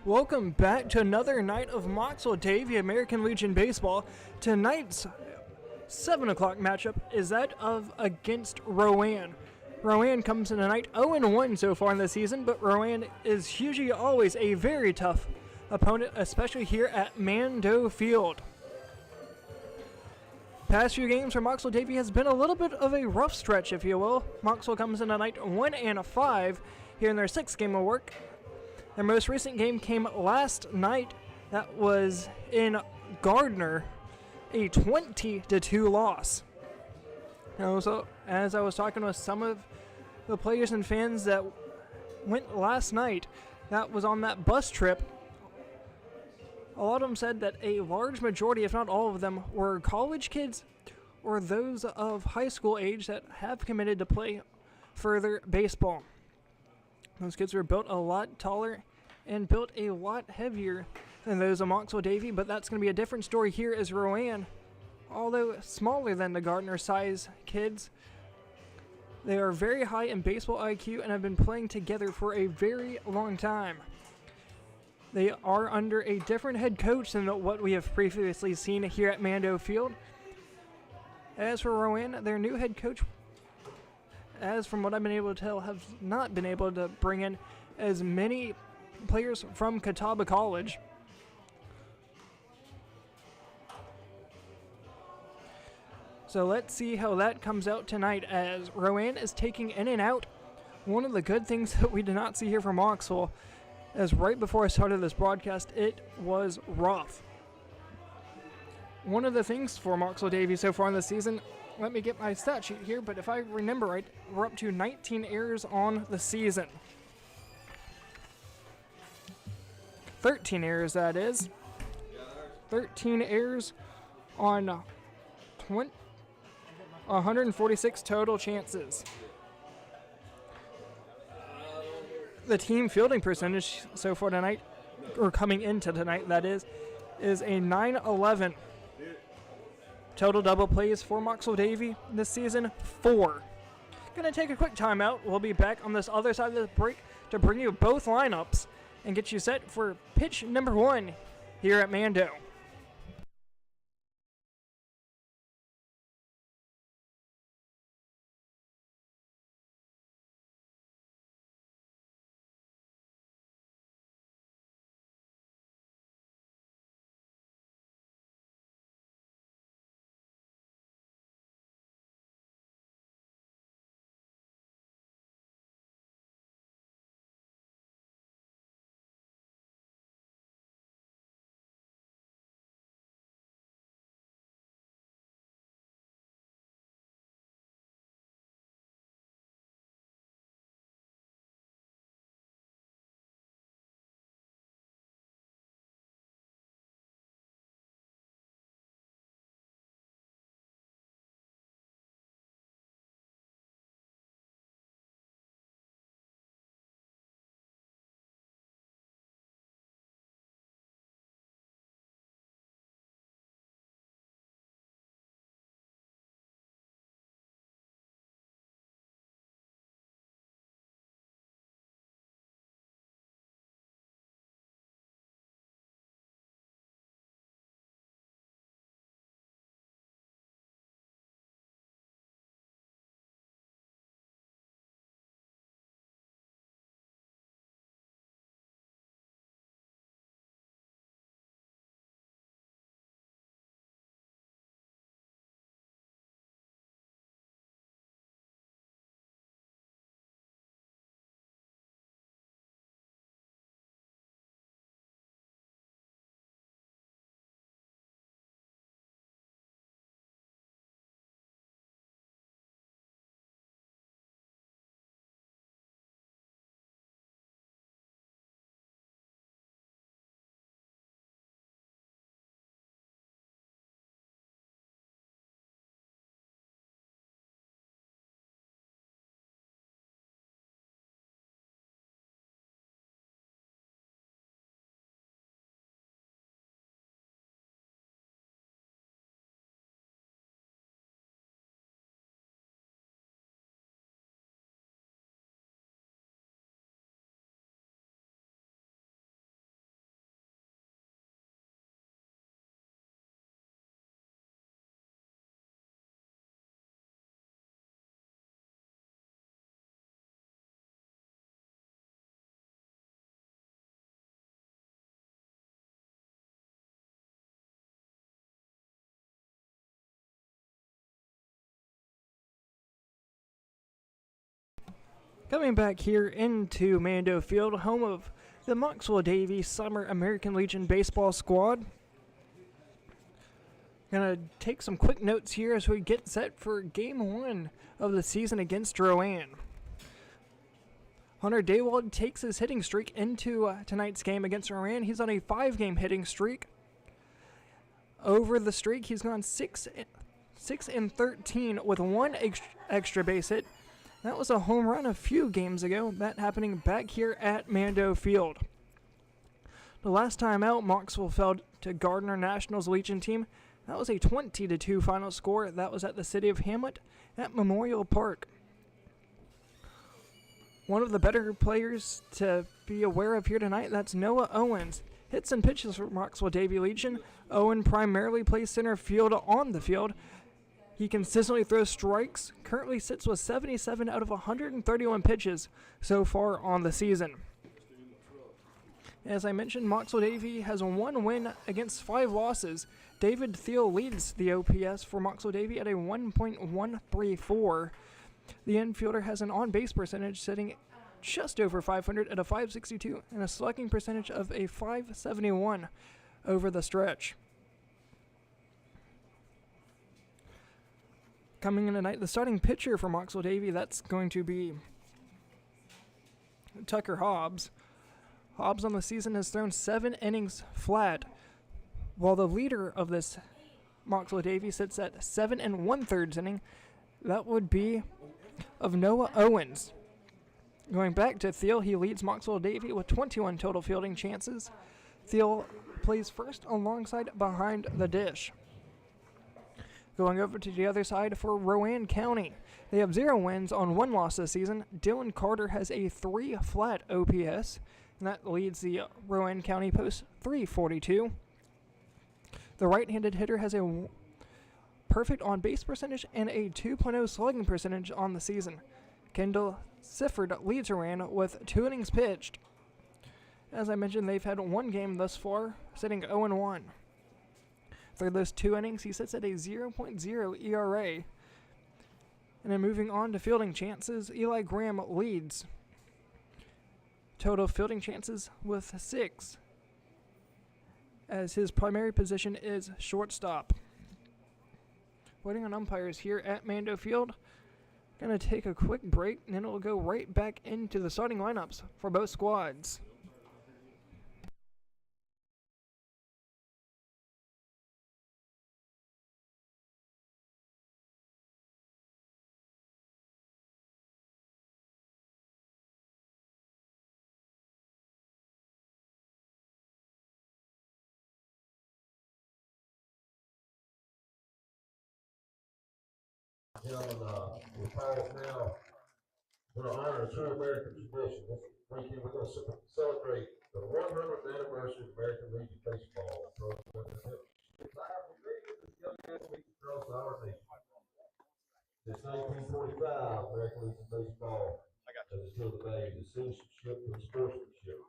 Welcome back to another night of Mocksville-Davie American Legion Baseball. Tonight's 7 o'clock matchup is that of against Rowan. Rowan comes in tonight 0-1 so far in the season, but Rowan is usually always a very tough opponent, especially here at Mando Field. Past few games for Mocksville-Davie has been a little bit of a rough stretch, if you will. Mocksville comes in tonight 1-5 here in their 6th game of work. Their most recent game came last night. That was in Gardner, a 20-2 loss. Also, as I was talking with some of the players and fans that went last night, that was on that bus trip, a lot of them said that a large majority, if not all of them, were college kids or those of high school age that have committed to play further baseball. Those kids were built a lot taller and built a lot heavier than those of Mocksville-Davie, but that's going to be a different story here as Rowan, although smaller than the Gardner size kids, they are very high in baseball IQ and have been playing together for a very long time. They are under a different head coach than what we have previously seen here at Mando Field. As for Rowan, their new head coach, as from what I've been able to tell, have not been able to bring in as many players from Catawba College. So let's see how that comes out tonight as Rowan is taking in and out. One of the good things that we did not see here from Mocksville, as right before I started this broadcast, it was rough. One of the things for Mocksville-Davie so far in the season, let me get my stat sheet here, but if I remember right, we're up to 19 errors on the season. 13 errors, that is. 13 errors on 146 total chances. The team fielding percentage so far tonight, or coming into tonight, that is a 911. Total double plays for Mocksville-Davie this season, 4. Gonna take a quick timeout. We'll be back on this other side of the break to bring you both lineups and get you set for pitch number 1 here at Mando. Coming back here into Mando Field, home of the Mocksville-Davie Summer American Legion baseball squad. Gonna take some quick notes here as we get set for game 1 of the season against Rowan. Hunter Daywald takes his hitting streak into tonight's game against Rowan. He's on a 5-game hitting streak. Over the streak, he's gone 6 and 13 with 1 extra base hit. That was a home run a few games ago. That happening back here at Mando Field. The last time out, Mocksville fell to Gardner Nationals Legion team. That was a 20-2 final score. That was at the city of Hamlet at Memorial Park. One of the better players to be aware of here tonight, that's Noah Owens. Hits and pitches for Mocksville-Davie Legion. Owen primarily plays center field on the field. He consistently throws strikes. Currently sits with 77 out of 131 pitches so far on the season. As I mentioned, Mocksville-Davie has 1 win against 5 losses. David Thiel leads the OPS for Mocksville-Davie at a 1.134. The infielder has an on-base percentage sitting just over 500 at a 562 and a slugging percentage of a 571 over the stretch. Coming in tonight, the starting pitcher for Mocksville-Davie, that's going to be Tucker Hobbs. Hobbs on the season has thrown 7 innings flat, while the leader of this Mocksville-Davie sits at 7 1/3 inning. That would be of Noah Owens. Going back to Thiel, he leads Mocksville-Davie with 21 total fielding chances. Thiel plays first alongside behind the dish. Going over to the other side for Rowan County. They have 0 wins on 1 loss this season. Dylan Carter has a 3 flat OPS, and that leads the Rowan County post 342. The right-handed hitter has a perfect on-base percentage and a 2.0 slugging percentage on the season. Kendall Sifford leads Rowan with 2 innings pitched. As I mentioned, they've had 1 game thus far, sitting 0-1. Through those 2 innings, he sits at a 0.0 ERA. And then moving on to fielding chances, Eli Graham leads total fielding chances with 6, as his primary position is shortstop. Waiting on umpires here at Mando Field. Gonna take a quick break, and then it'll go right back into the starting lineups for both squads. Gentlemen, we're powerless now. We're going to honor a true American tradition. This weekend, we're going to celebrate the 100th anniversary of American Legion Baseball. So, we're going to have 5 million young athletes across our nation. Since 1945, American Legion Baseball has instilled the values of citizenship and sportsmanship.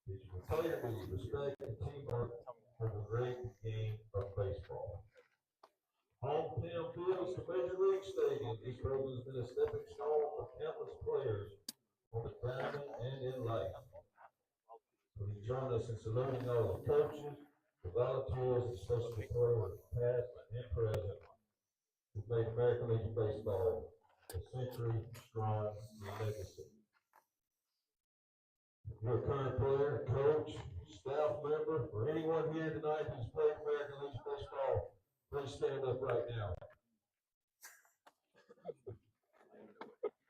It's integrity, respect, and teamwork for the great game of baseball. Hometown field is the Major League Stadium. This program has been a stepping stone for countless players on the diamond and in life. Please join us in saluting all the coaches, the volunteers, and especially the players, past and present, who made American Legion Baseball a century-strong legacy. If you're a current player, coach, staff member, or anyone here tonight who's played American Legion Baseball, please stand up right now.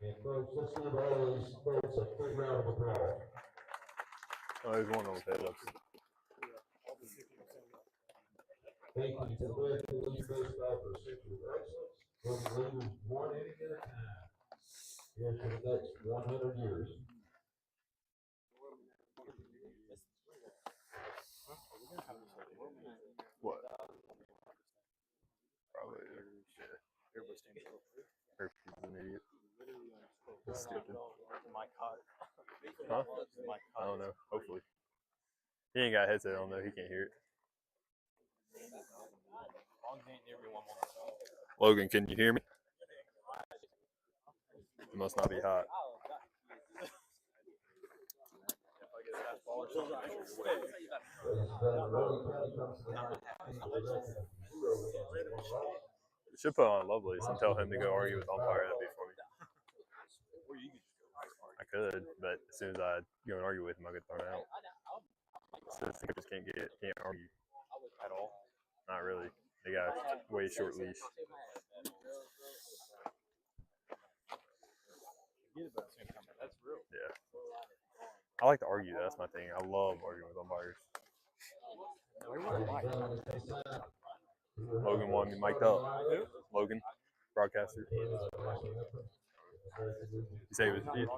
And folks, let's give all these folks a big round of applause. Oh, there's one on the head up. Thank you to the American Legion Baseball for a century of excellence. We'll be leading 1 inning at a time here for the next 100 years. What? Probably. Yeah. Everybody's standing up. Everybody's an idiot. He's stupid. Huh? I don't know. Hopefully. He ain't got a headset on though. He can't hear it. Logan, can you hear me? It must not be hot. Should put on Lovelace and tell him to go argue with umpire. That'd be for me. I could, but as soon as I go and argue with him, I get thrown out. So the coaches can't argue at all. Not really. They got a way short leash. Yeah. I like to argue. That's my thing. I love arguing with umpires. Logan wanted me mic'd up. Logan, broadcaster. You say it was you.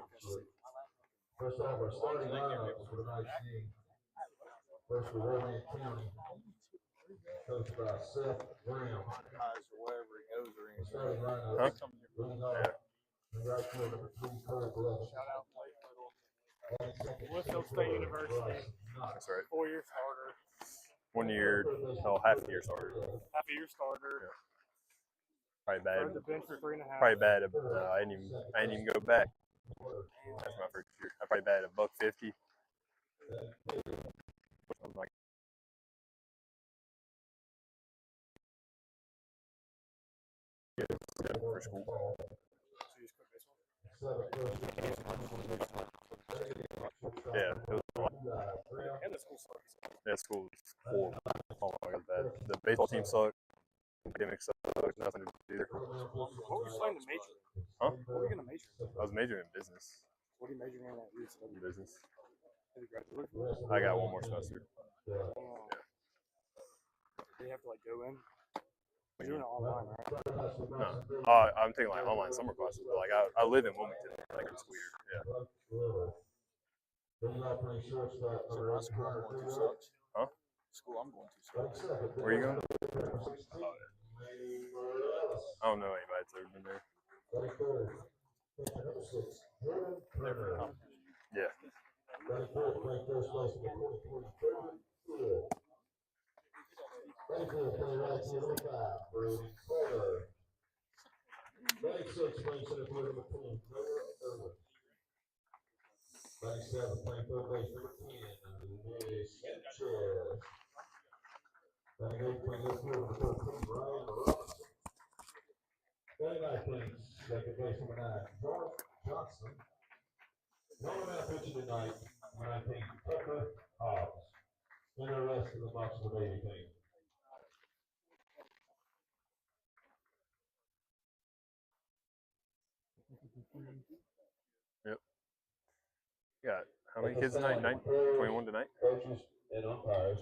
First off, our starting lineup for tonight's game. First for Rowan County, coached by Seth Graham. Starting lineup, Huh? leading off, right field, number 3, Cole Bluff. Mocksville State University. That's right. 4-year starter. 1 year, half a year starter. Half a year starter. Yeah. Probably bad. Started the bench for 3.5. Probably bad. I didn't even go back. That's my first year. I probably batted $150. I'm like, for school. Yeah, it was a lot. And the school sucks. Yeah, school was horrible. Oh my god, bad. The baseball team sucked. Academics sucked. Nothing to do there. What were you planning to major in? Huh? What were you going to major in? I was majoring in business. What are you majoring in at UCW? Business. Have you graduated from it? I got one more semester. Do you have to like go in? You're doing it online, right? No. I'm taking like online summer classes, but like I live in Wilmington. Like it's weird. Yeah. So my school I'm going to sucks. Huh? School I'm going to sucks. Where are you going? I don't know anybody that's ever been there. Yeah. Playing third base, number 10, Sanchez. 98 playing left field, number 13, Ryan Robinson. 99 playing second base, number 9, George Johnson. The only man pitching tonight, 19, Tucker Hobbs. And the rest of the Mocksville-Davie team. Yep. Got how many kids tonight? 21 tonight? Coaches and umpires.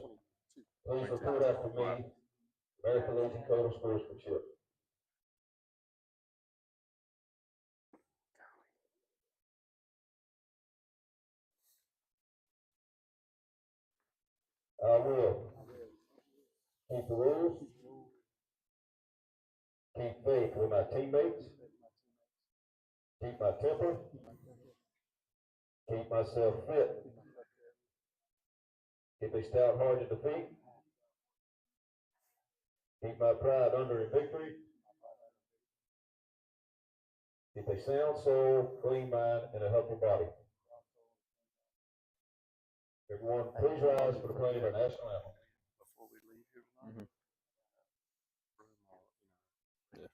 Please report after me. American Legion Code of Sportsmanship. I will keep the rules, keep faith with my teammates, keep my temper, keep myself fit, keep a stout heart in defeat, keep my pride under in victory, keep a sound soul, clean mind, and a healthy body. Everyone, please rise for the playing of our national anthem. Before we leave here Mm-hmm. tonight. Yeah.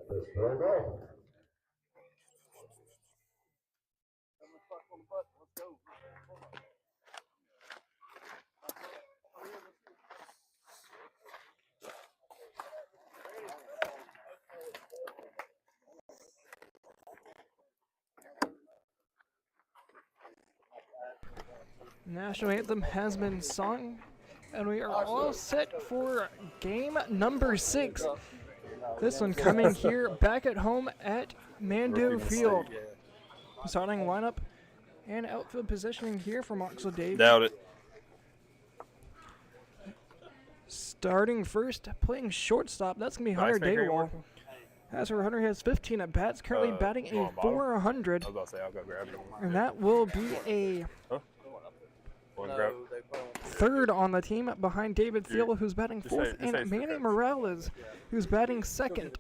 Let's go. National anthem has been sung, and we are all set for game number 6. This one coming here back at home at Mando Field. Starting lineup and outfield positioning here for Mocksville-Davie. Doubt it. Starting first, playing shortstop, that's going to be Hunter Daywall. As for Hunter, he has 15 at bats, currently batting a .400. I was about to say, I'll go grab it. And that will be a third on the team behind David Thiel, who's batting fourth, and Manny Morales, who's batting second.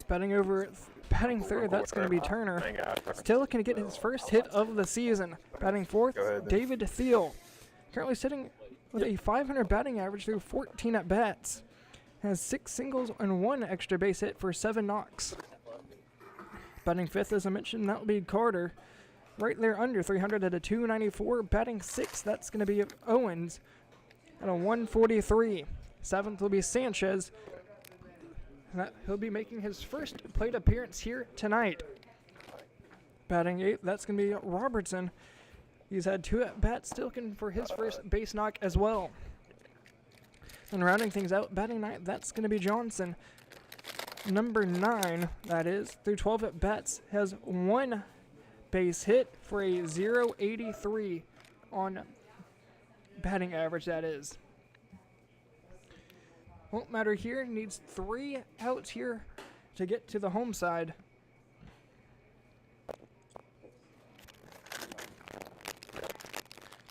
Batting third, that's going to be Turner. Still can get his first hit of the season. Batting fourth, David Thiel. Currently sitting with a .500 batting average through 14 at bats. Has 6 singles and 1 extra base hit for 7 knocks. Batting fifth, as I mentioned, that will be Carter. Right there under 300 at a .294. Batting sixth, that's going to be Owens at a .143. Seventh will be Sanchez. He'll be making his first plate appearance here tonight. Batting eighth, that's going to be Robertson. He's had 2 at-bats, still looking for his first base knock as well. And rounding things out, batting ninth, that's going to be Johnson. Number 9, that is, through 12 at-bats, has 1 base hit for a .083 on batting average, that is. Won't matter here, needs 3 outs here to get to the home side.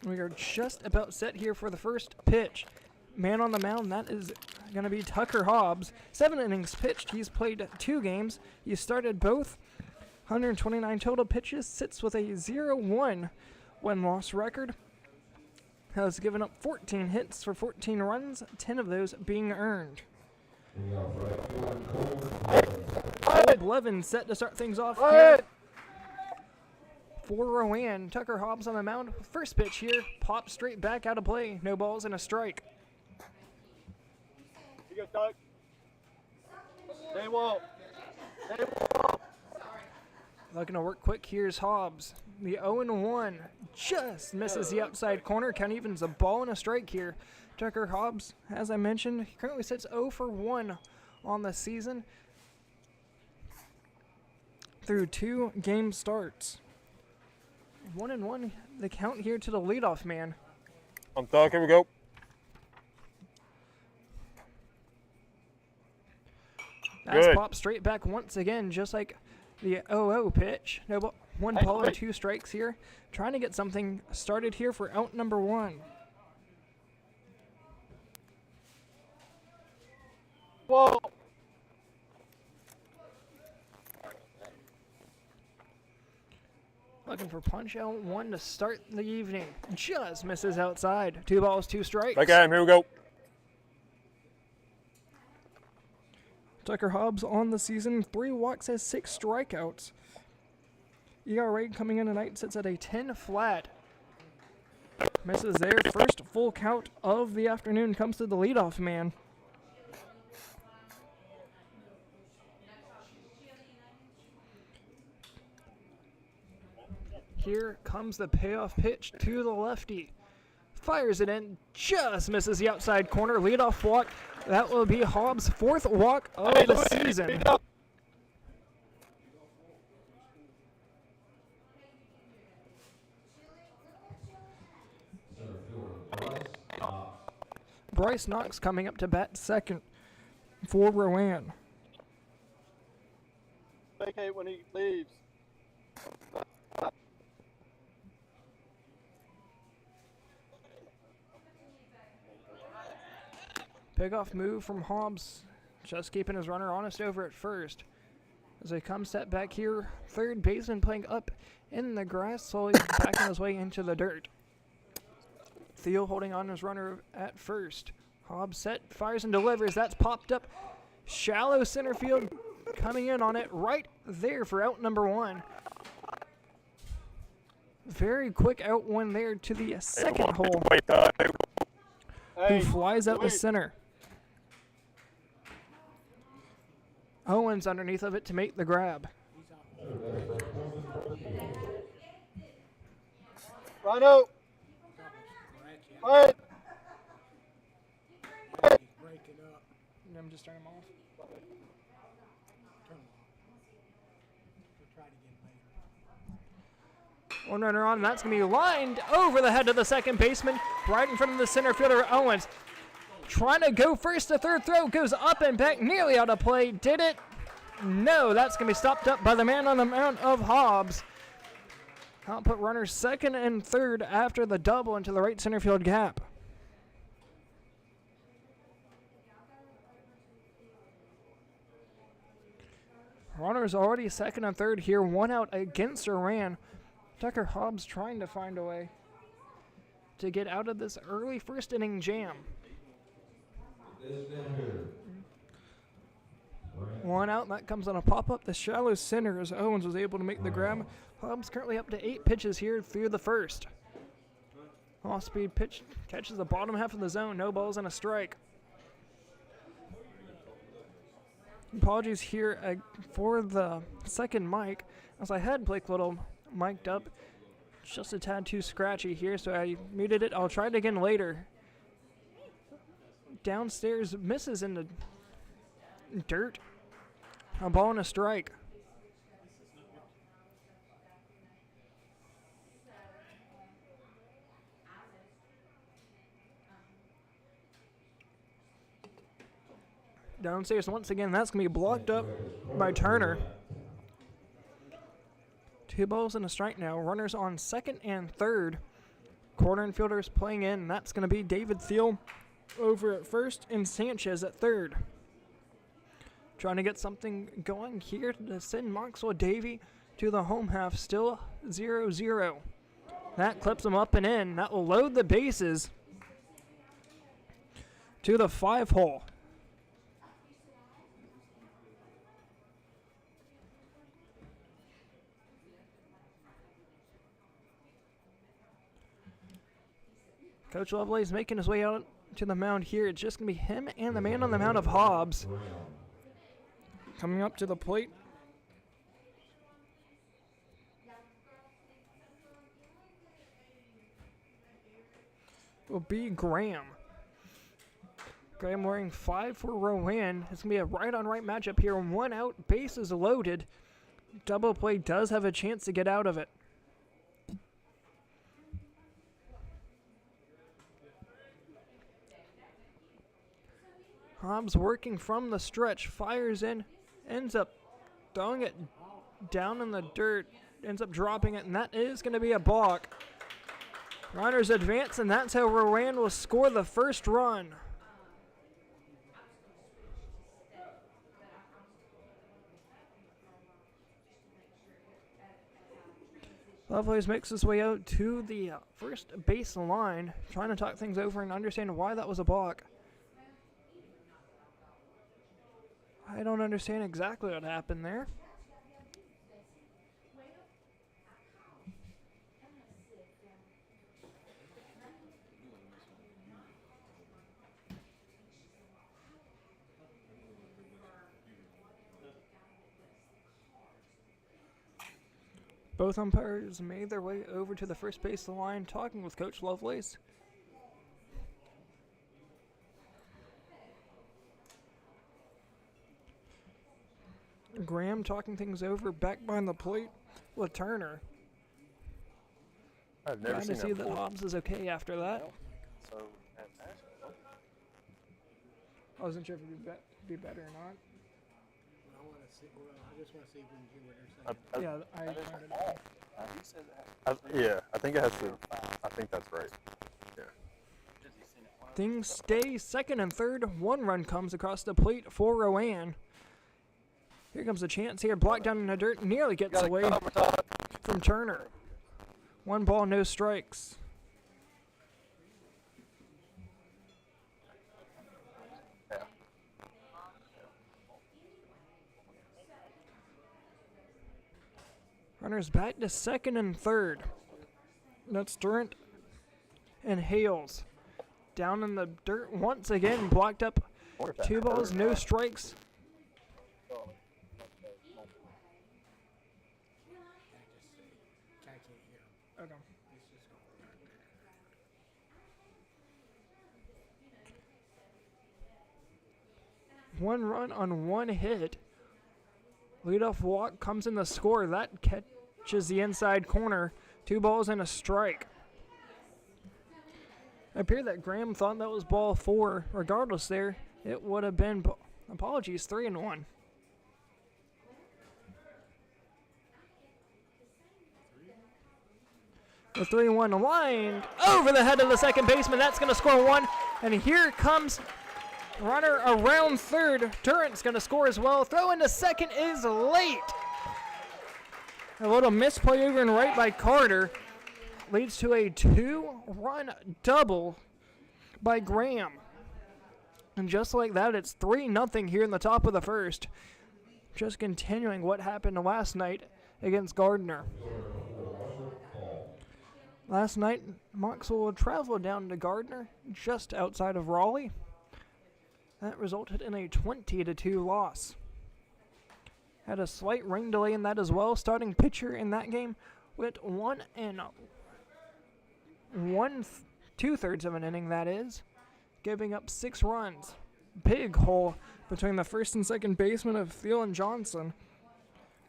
We are just about set here for the first pitch. Man on the mound, that is going to be Tucker Hobbs. 7 innings pitched. He's played 2 games. He started both. 129 total pitches. Sits with a 0-1 win-loss record. Has given up 14 hits for 14 runs, 10 of those being earned. Blevin set to start things off here. For Rowan, Tucker Hobbs on the mound. First pitch here, pops straight back out of play. No balls and a strike. You go, Doug. Stay well. Looking to work quick. Here's Hobbs. The 0-1 just misses the outside corner. Count evens a ball and a strike here. Tucker Hobbs, as I mentioned, he currently sits 0 for 1 on the season through 2 game starts. 1-1, the count here to the leadoff man. I'm Doug. Here we go. That's popped straight back once again, just like the 0-0 pitch. No ball, 1 ball and 2 strikes here. Trying to get something started here for out number 1. Whoa. Looking for punch out 1 to start the evening. Just misses outside. 2 balls, 2 strikes. Back at him. Here we go. Tucker Hobbs on the season, 3 walks, has 6 strikeouts. ERA coming in tonight sits at a 10 flat. Misses there. First full count of the afternoon comes to the leadoff man. Here comes the payoff pitch to the lefty. Fires it in, just misses the outside corner. Leadoff walk. That will be Hobbs' 4th walk of the season. Bryce Knox coming up to bat second for Rowan. Vacate when he leaves. Pickoff move from Hobbs, just keeping his runner honest over at first. As he comes set back here, third baseman playing up in the grass, slowly backing his way into the dirt. Thiel holding on his runner at first. Hobbs set, fires and delivers. That's popped up Shallow center field coming in on it right there for out number 1. Very quick out one there to the second hole, who flies out the center. Owens underneath of it to make the grab. Rhino! What? I'm just turning them off. One runner on, and that's going to be lined over the head of the second baseman, right in front of the center fielder, Owens. Trying to go first to third, throw goes up and back, nearly out of play. Did it? No, that's going to be stopped up by the man on the mound of Hobbs. I'll put runners second and third after the double into the right center field gap. Runners already second and third here, 1 out against Rowan. Tucker Hobbs trying to find a way to get out of this early first inning jam. 1 out, and that comes on a pop-up. The shallow center as Owens was able to make the grab. Hobbs currently up to 8 pitches here through the first. Off-speed pitch catches the bottom half of the zone. No balls and a strike. Apologies here for the second mic, as I had Blake Little mic'd up. Just a tad too scratchy here, so I muted it. I'll try it again later. Downstairs misses in the dirt. A ball and a strike. Downstairs once again, that's going to be blocked up by Turner. 2 balls and a strike now. Runners on second and third. Corner infielders playing in. That's going to be David Thiel over at first and Sanchez at third. Trying to get something going here to send Mocksville-Davie to the home half. Still 0-0. That clips them up and in. That will load the bases to the 5 hole. Coach Lovelace making his way out to the mound here. It's just going to be him and the man on the mound of Hobbs. Coming up to the plate. Will be Graham. Graham wearing 5 for Rowan. It's going to be a right-on-right matchup here. 1 out, bases loaded. Double play does have a chance to get out of it. Hobbs working from the stretch, fires in, ends up throwing it down in the dirt, ends up dropping it, and that is going to be a balk. Runners advance, and that's how Rowan will score the first run. Lovelace makes his way out to the first base line, trying to talk things over and understand why that was a balk. I don't understand exactly what happened there. Both umpires made their way over to the first base line, talking with Coach Lovelace. Graham talking things over back behind the plate with Turner. I've never Trying seen to see that that Hobbs is okay after that. So, at Nashville. I wasn't sure if it would be better or not. I want to see. Well, I just want to see if we can hear what they're saying. Yeah, I found it out. He said that. Yeah, I think it has to. I think that's right. Yeah. Things stay second and third. 1 run comes across the plate for Rowan. Here comes a chance here. Blocked down in the dirt. Nearly gets away from Turner. 1 ball, no strikes. Runners back to second and third. That's Durant and Hales. Down in the dirt once again, blocked up. 2 balls, no strikes. Okay. One run on one hit. Leadoff walk comes in the score. That catches the inside corner. 2 balls and a strike. It appeared that Graham thought that was ball 4. Regardless there, it would have been, apologies, 3-1. The 3-1 lined over the head of the second baseman. That's going to score 1. And here comes runner around third. Durant's going to score as well. Throw into second is late. A little misplay over and right by Carter leads to a 2-run double by Graham. And just like that, it's 3-0 here in the top of the first. Just continuing what happened last night against Gardner. Last night, Mocksville traveled down to Gardner, just outside of Raleigh. That resulted in a 20-2 loss. Had a slight rain delay in that as well. Starting pitcher in that game went 1 2/3 of an inning, that is, giving up 6 runs. Big hole between the first and second baseman of Thiel and Johnson.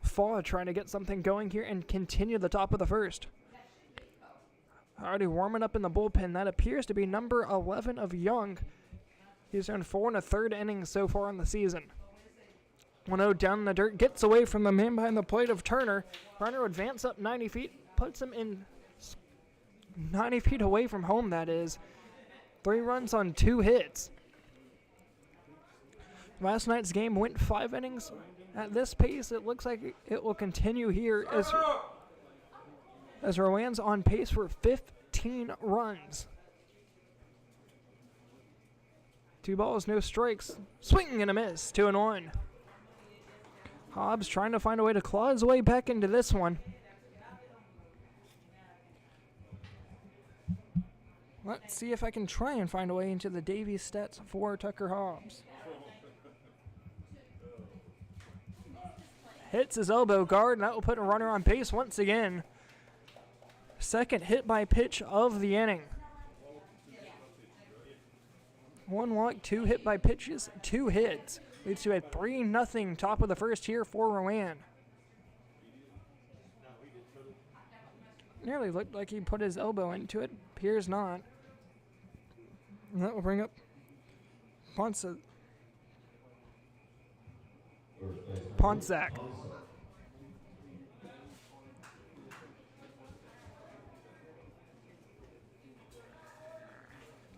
Faw trying to get something going here and continue the top of the first. Already warming up in the bullpen. That appears to be number 11 of Young. He's earned 4 1/3 innings so far in the season. 1-0 down in the dirt. Gets away from the man behind the plate of Turner. Runner would advance up 90 feet. Puts him in 90 feet away from home, that is. 3 runs on 2 hits. Last night's game went 5 innings. At this pace, it looks like it will continue here as Rowan's on pace for 15 runs. 2 balls, no strikes. Swing and a miss, 2-1. Hobbs trying to find a way to claw his way back into this one. Let's see if I can try and find a way into the Davie stats for Tucker Hobbs. Hits his elbow guard, and that will put a runner on base once again. Second hit by pitch of the inning. 1 walk, 2 hit by pitches, 2 hits. Leads to a 3-0 top of the first here for Rowan. Nearly looked like he put his elbow into it. Appears not. And that will bring up Ponzak.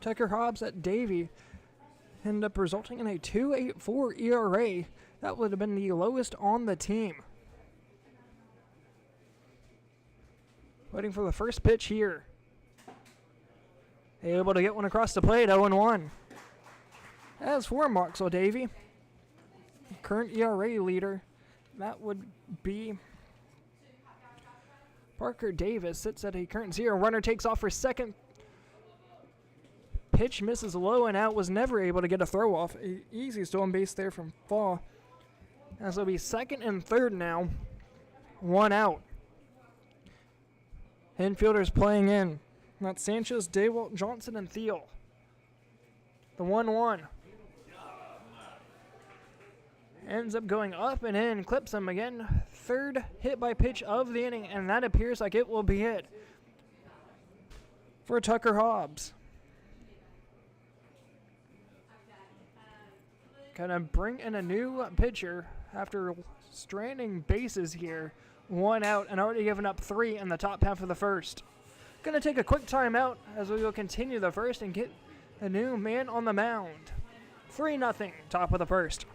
Tucker Hobbs at Davie ended up resulting in a 2.84 ERA. That would have been the lowest on the team. Waiting for the first pitch here. Able to get one across the plate, 0-1. As for Mocksville-Davie, current ERA leader, that would be Parker Davis. Sits at a current 0. Runner takes off for second. Pitch misses low and out. Was never able to get a throw off. Easy stolen base there from Fall. As it'll be second and third now. 1 out. Infielders playing in. That's Sanchez, Daywalt, Johnson, and Thiel. The 1-1. Ends up going up and in. Clips him again. Third hit by pitch of the inning, and that appears like it will be it for Tucker Hobbs. Gonna bring in a new pitcher after stranding bases here. 1 out and already given up 3 in the top half of the first. Gonna take a quick timeout as we will continue the first and get a new man on the mound. 3-0, top of the first.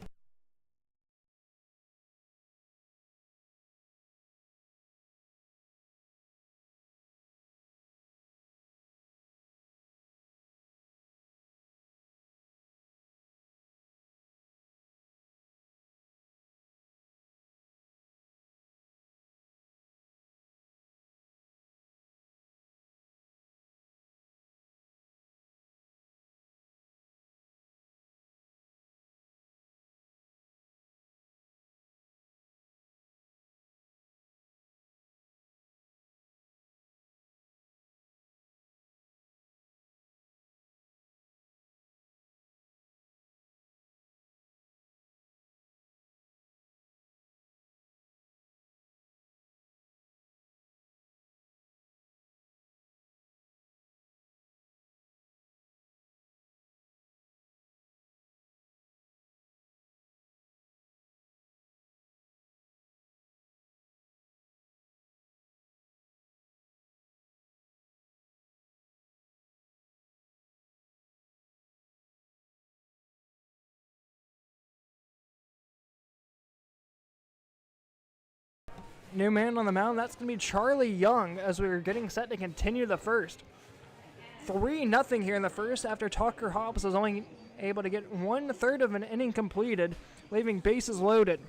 New man on the mound, that's going to be Charlie Young as we're getting set to continue the first. 3-0 here in the first after Tucker Hobbs was only able to get 1/3 of an inning completed, leaving bases loaded.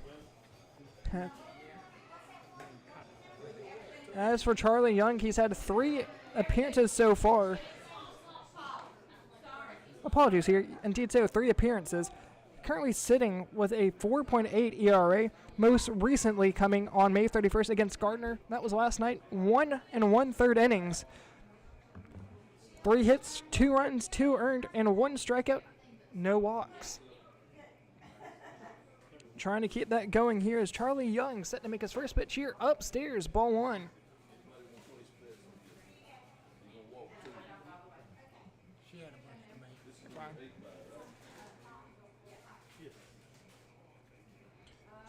As for Charlie Young, he's had 3 appearances so far. Apologies here, indeed so, 3 appearances. Currently sitting with a 4.8 ERA, most recently coming on May 31st against Gardner. That was last night, 1 1/3 innings. 3 hits, 2 runs, 2 earned, and 1 strikeout, no walks. Trying to keep that going here is Charlie Young, set to make his first pitch here upstairs, ball 1. She had a bunch to make. Fine.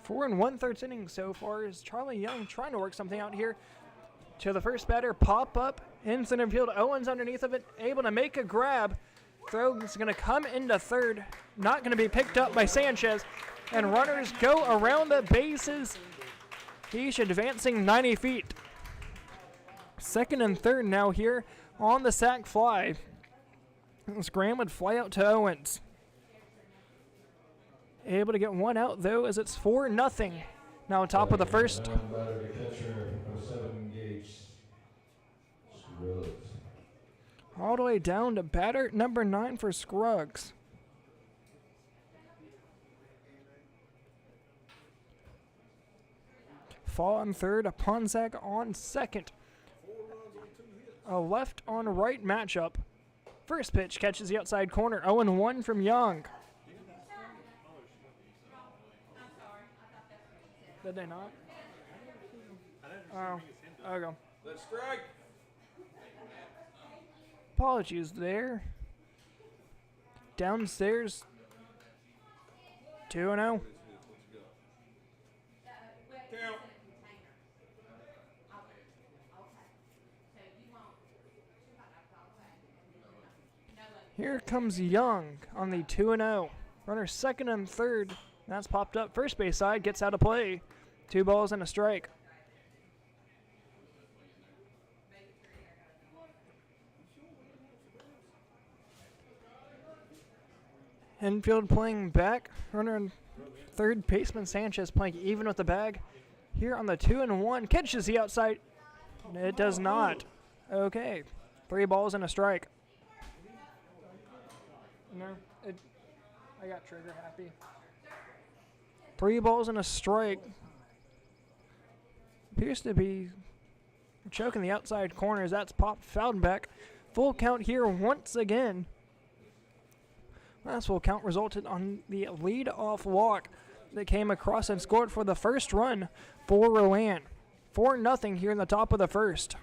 4 1/3 innings so far is Charlie Young trying to work something out here. To the first batter, pop up in center field. Owens underneath of it, able to make a grab. Throw is going to come into third. Not going to be picked up by Sanchez. And runners go around the bases. He's advancing 90 feet. Second and third now here on the sac fly. This Graham would fly out to Owens. Able to get 1 out though as it's 4-0. Now top of the first. All the way down to batter number 9 for Scruggs. Fall on third, a Ponzak on second. A left on right matchup. First pitch catches the outside corner. 0-1 from Young. Did they not? Oh, okay. Let's strike. Apologies there. Downstairs. 2-0. Count. Here comes Young on the 2-0. Runner second and third. That's popped up. First base side gets out of play. 2 balls and a strike. Infield playing back. Runner and third baseman Sanchez playing even with the bag. Here on the 2-1. Catches the outside. It does not. Okay. 3 balls and a strike. No, I got trigger happy. 3 balls and a strike. Appears to be choking the outside corners. That's popped fouled back. Full count here once again. Last full count resulted on the lead-off walk that came across and scored for the first run for Rowan. 4-0 here in the top of the first.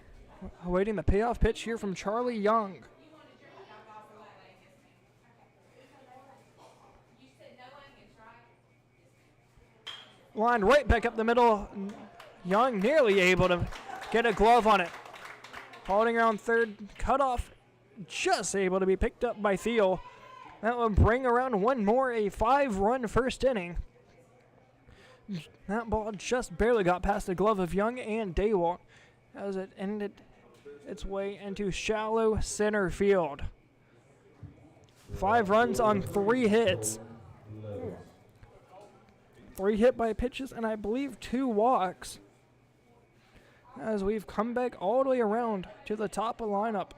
Awaiting the payoff pitch here from Charlie Young. Lined right back up the middle. Young nearly able to get a glove on it. Holding around third, cut off, just able to be picked up by Thiel. That will bring around one more, a 5-run first inning. That ball just barely got past the glove of Young and Daywalt as it ended its way into shallow center field. 5 runs on 3 hits. 3 hit by pitches and I believe 2 walks. As we've come back all the way around to the top of the lineup.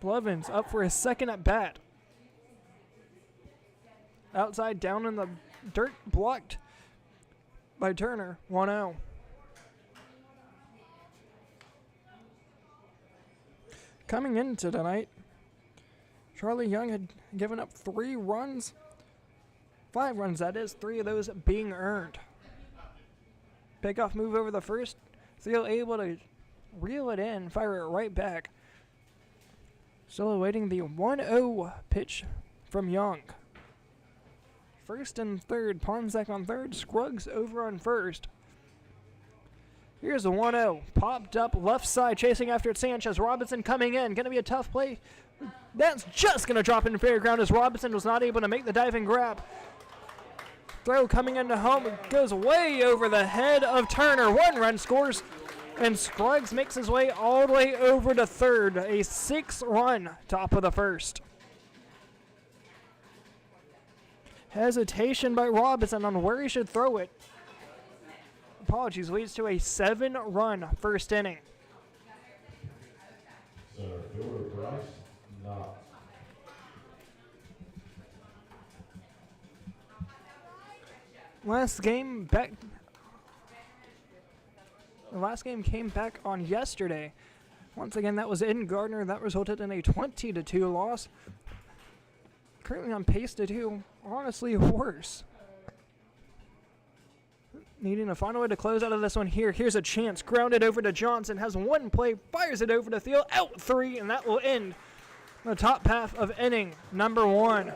Blevins up for his second at bat. Outside down in the dirt, blocked by Turner. 1-0. Coming into tonight, Charlie Young had given up 3 runs. 5 runs, that is. 3 of those being earned. Pickoff move over the first. Thiel able to reel it in, fire it right back. Still awaiting the 1-0 pitch from Young. First and third, Ponzak on third, Scruggs over on first. Here's the 1-0. Popped up left side, chasing after it. Sanchez. Robinson coming in. Going to be a tough play. That's just going to drop in fair ground as Robinson was not able to make the diving grab. throw coming into home goes way over the head of Turner. 1 run scores, and Scruggs makes his way all the way over to third. A 6-run top of the first. Hesitation by Robinson on where he should throw it. Apologies, leads to a 7-run first inning. The last game came back on yesterday. Once again, that was in Gardner. That resulted in a 20-2 loss. Currently on pace to do, honestly, worse. Needing to find a way to close out of this one here. Here's a chance. Grounded over to Johnson. Has one play. Fires it over the field. Out 3, and that will end the top half of inning number 1.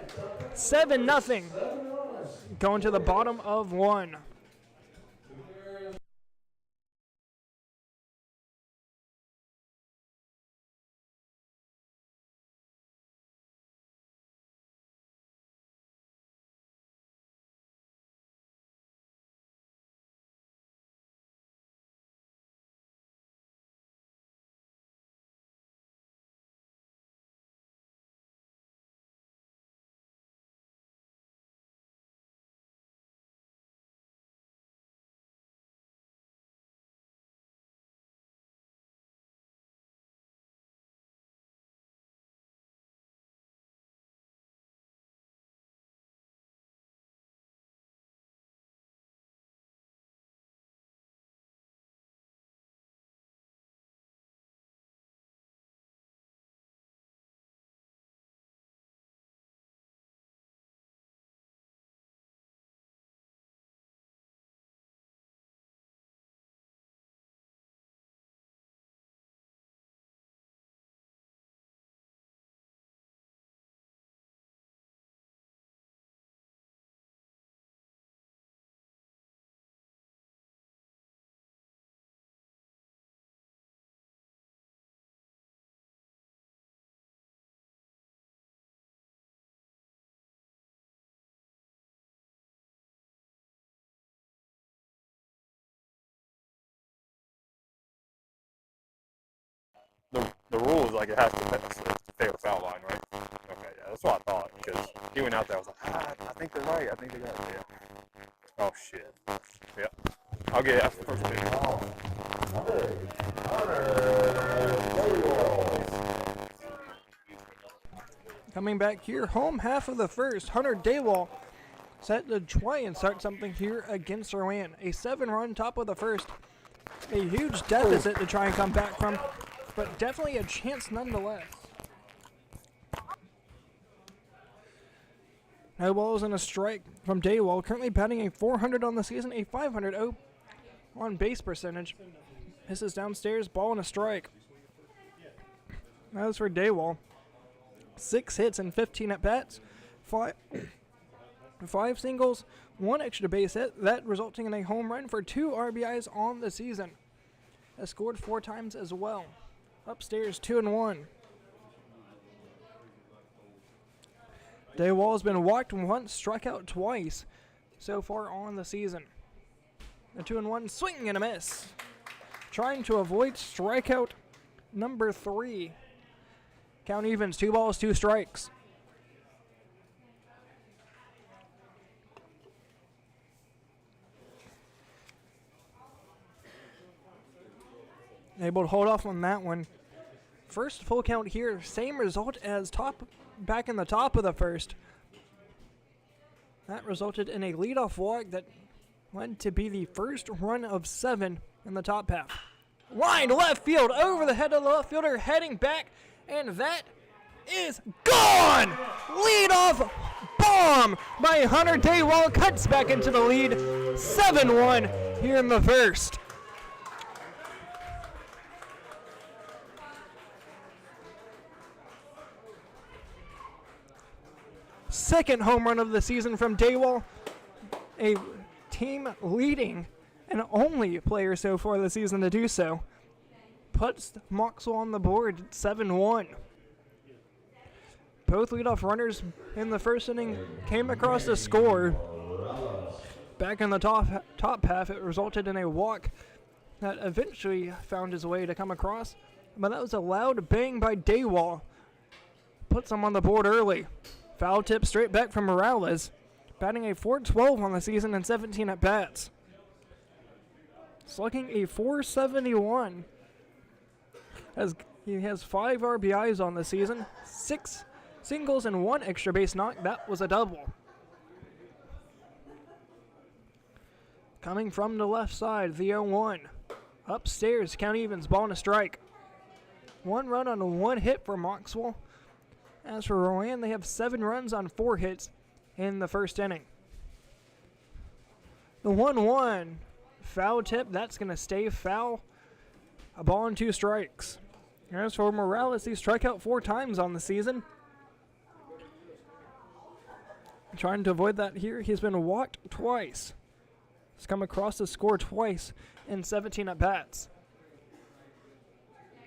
7-0. Going to the bottom of 1. The rule is like it has to stay with foul line, right? Okay, yeah, that's what I thought, because he went out there, I was like, I think they're right, I think they got it, yeah. Oh, shit. Yep. I'll get it after the first pitch. Coming back here, home half of the first. Hunter Daywall set to try and start something here against Rowan. A 7-run top of the first. A huge deficit to try and come back from, but definitely a chance nonetheless. No balls and a strike from Daywall, currently batting a 400 on the season, a 500 on base percentage. Misses downstairs, ball and a strike. As for Daywall, 6 hits and 15 at-bats, 5 singles, 1 extra base hit, that resulting in a home run for 2 RBIs on the season. Has scored 4 times as well. Upstairs, 2-1. Daywall has been walked once, struck out twice so far on the season. A 2-1 swing and a miss. Trying to avoid strikeout number 3. Count evens, 2 balls, 2 strikes. Able to hold off on that one. First full count here, same result as back in the top of the first. That resulted in a leadoff walk that led to be the first run of 7 in the top half. Line left field over the head of the left fielder, heading back, and that is gone! Leadoff bomb by Hunter Daywall, cuts back into the lead. 7-1 here in the first. Second home run of the season from Daywall, a team leading and only player so far this season to do so. Puts Mocksville on the board, 7-1. Both leadoff runners in the first inning came across to score. back in the top half. It resulted in a walk that eventually found his way to come across, but that was a loud bang by Daywall. Puts him on the board early. Foul tip straight back from Morales, batting a .412 on the season and 17 at bats. Slugging a .471. As he has 5 RBIs on the season, 6 singles and 1 extra base knock. That was a double. Coming from the left side, the 0-1. Upstairs, count evens, ball and a strike. 1 run on 1 hit for Mocksville. As for Rowan, they have 7 runs on 4 hits in the first inning. The 1-1 foul tip, that's going to stay foul. A ball and 2 strikes. As for Morales, he struck out 4 times on the season. Trying to avoid that here, he's been walked twice. He's come across to score twice in 17 at bats.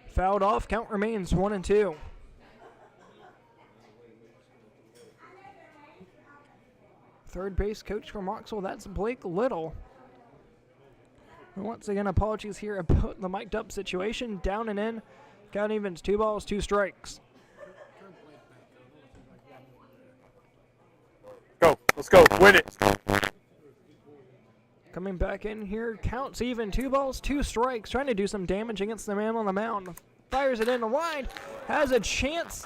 Fouled off, count remains 1-2. Third base coach for Mocksville, that's Blake Little. And once again, apologies here about the mic'd up situation. Down and in, count evens, 2 balls, 2 strikes. Go, let's go, win it. Coming back in here, counts even, 2 balls, 2 strikes, trying to do some damage against the man on the mound. Fires it in the line, has a chance.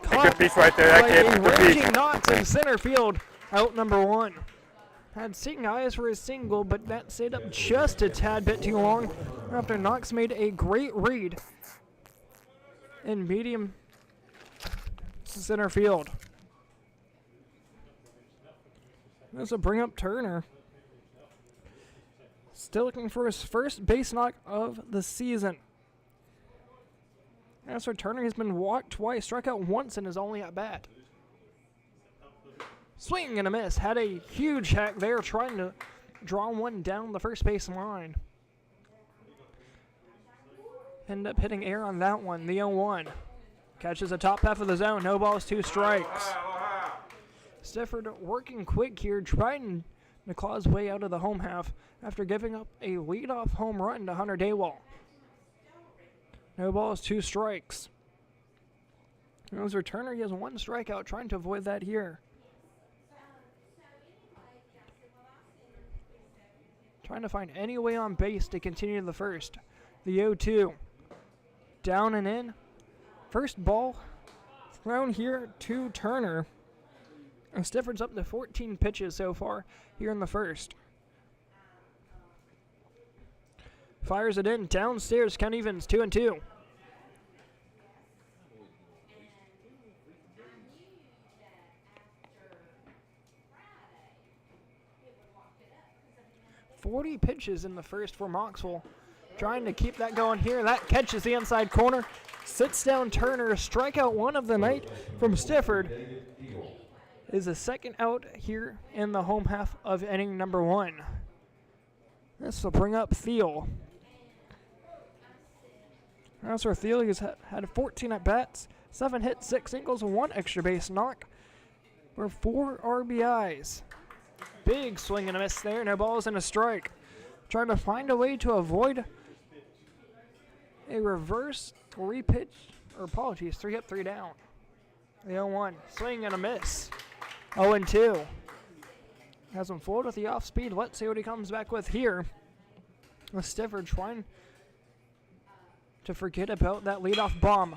Good piece right there, that kid. Good piece. Raging Knox in center field, out number 1. Had seeing eyes for his single, but that stayed up just a tad bit too long after Knox made a great read in medium center field. This will bring up Turner. Still looking for his first base knock of the season. As for Turner, he's been walked twice, struck out once in his only at bat. Swing and a miss. Had a huge hack there, trying to draw one down the first base line. End up hitting air on that one. The 0-1. Catches the top half of the zone. No balls, 2 strikes. Stifford working quick here, trying to claw his way out of the home half after giving up a leadoff home run to Hunter Daywall. No balls, 2 strikes. As for Turner, he has 1 strikeout, trying to avoid that here. Trying to find any way on base to continue the first. The 0-2. Down and in. First ball thrown here to Turner. And Stifford's up to 14 pitches so far here in the first. Fires it in. Downstairs, count evens, 2-2. .40 pitches in the first for Mocksville. Trying to keep that going here. That catches the inside corner. Sits down Turner. Strikeout 1 of the night from Stifford. Is the second out here in the home half of inning number 1. This will bring up Thiel. As for Thiel, he's had 14 at-bats, 7 hits, 6 singles, 1 extra base knock for 4 RBIs. Big swing and a miss there, no balls and a strike. Trying to find a way to avoid a reverse 3-pitch, or apologies, 3 up, 3 down. The 0-1, swing and a miss. 0-2. Has him forward with the off speed. Let's see what he comes back with here. With Stifford trying to forget about that leadoff bomb.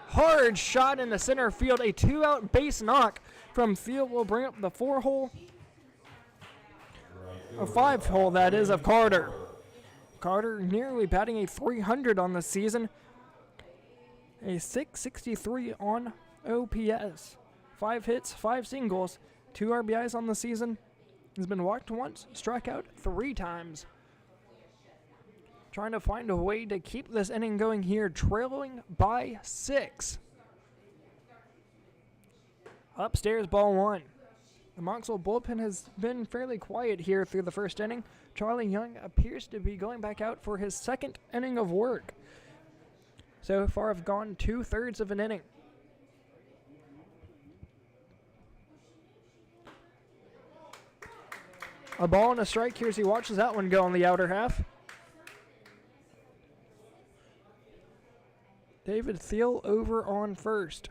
Hard shot in the center field. A 2-out base knock from Thiel will bring up the 4-hole. A 5-hole, that is, of Carter. Carter nearly batting a .300 on the season. A .663 on OPS. 5 hits, 5 singles, 2 RBIs on the season. He's been walked once, struck out 3 times. Trying to find a way to keep this inning going here, trailing by 6. Upstairs, ball 1. The Mocksville bullpen has been fairly quiet here through the first inning. Charlie Young appears to be going back out for his second inning of work. So far, I've gone 2/3 of an inning. A ball and a strike here as he watches that one go on the outer half. David Thiel over on first.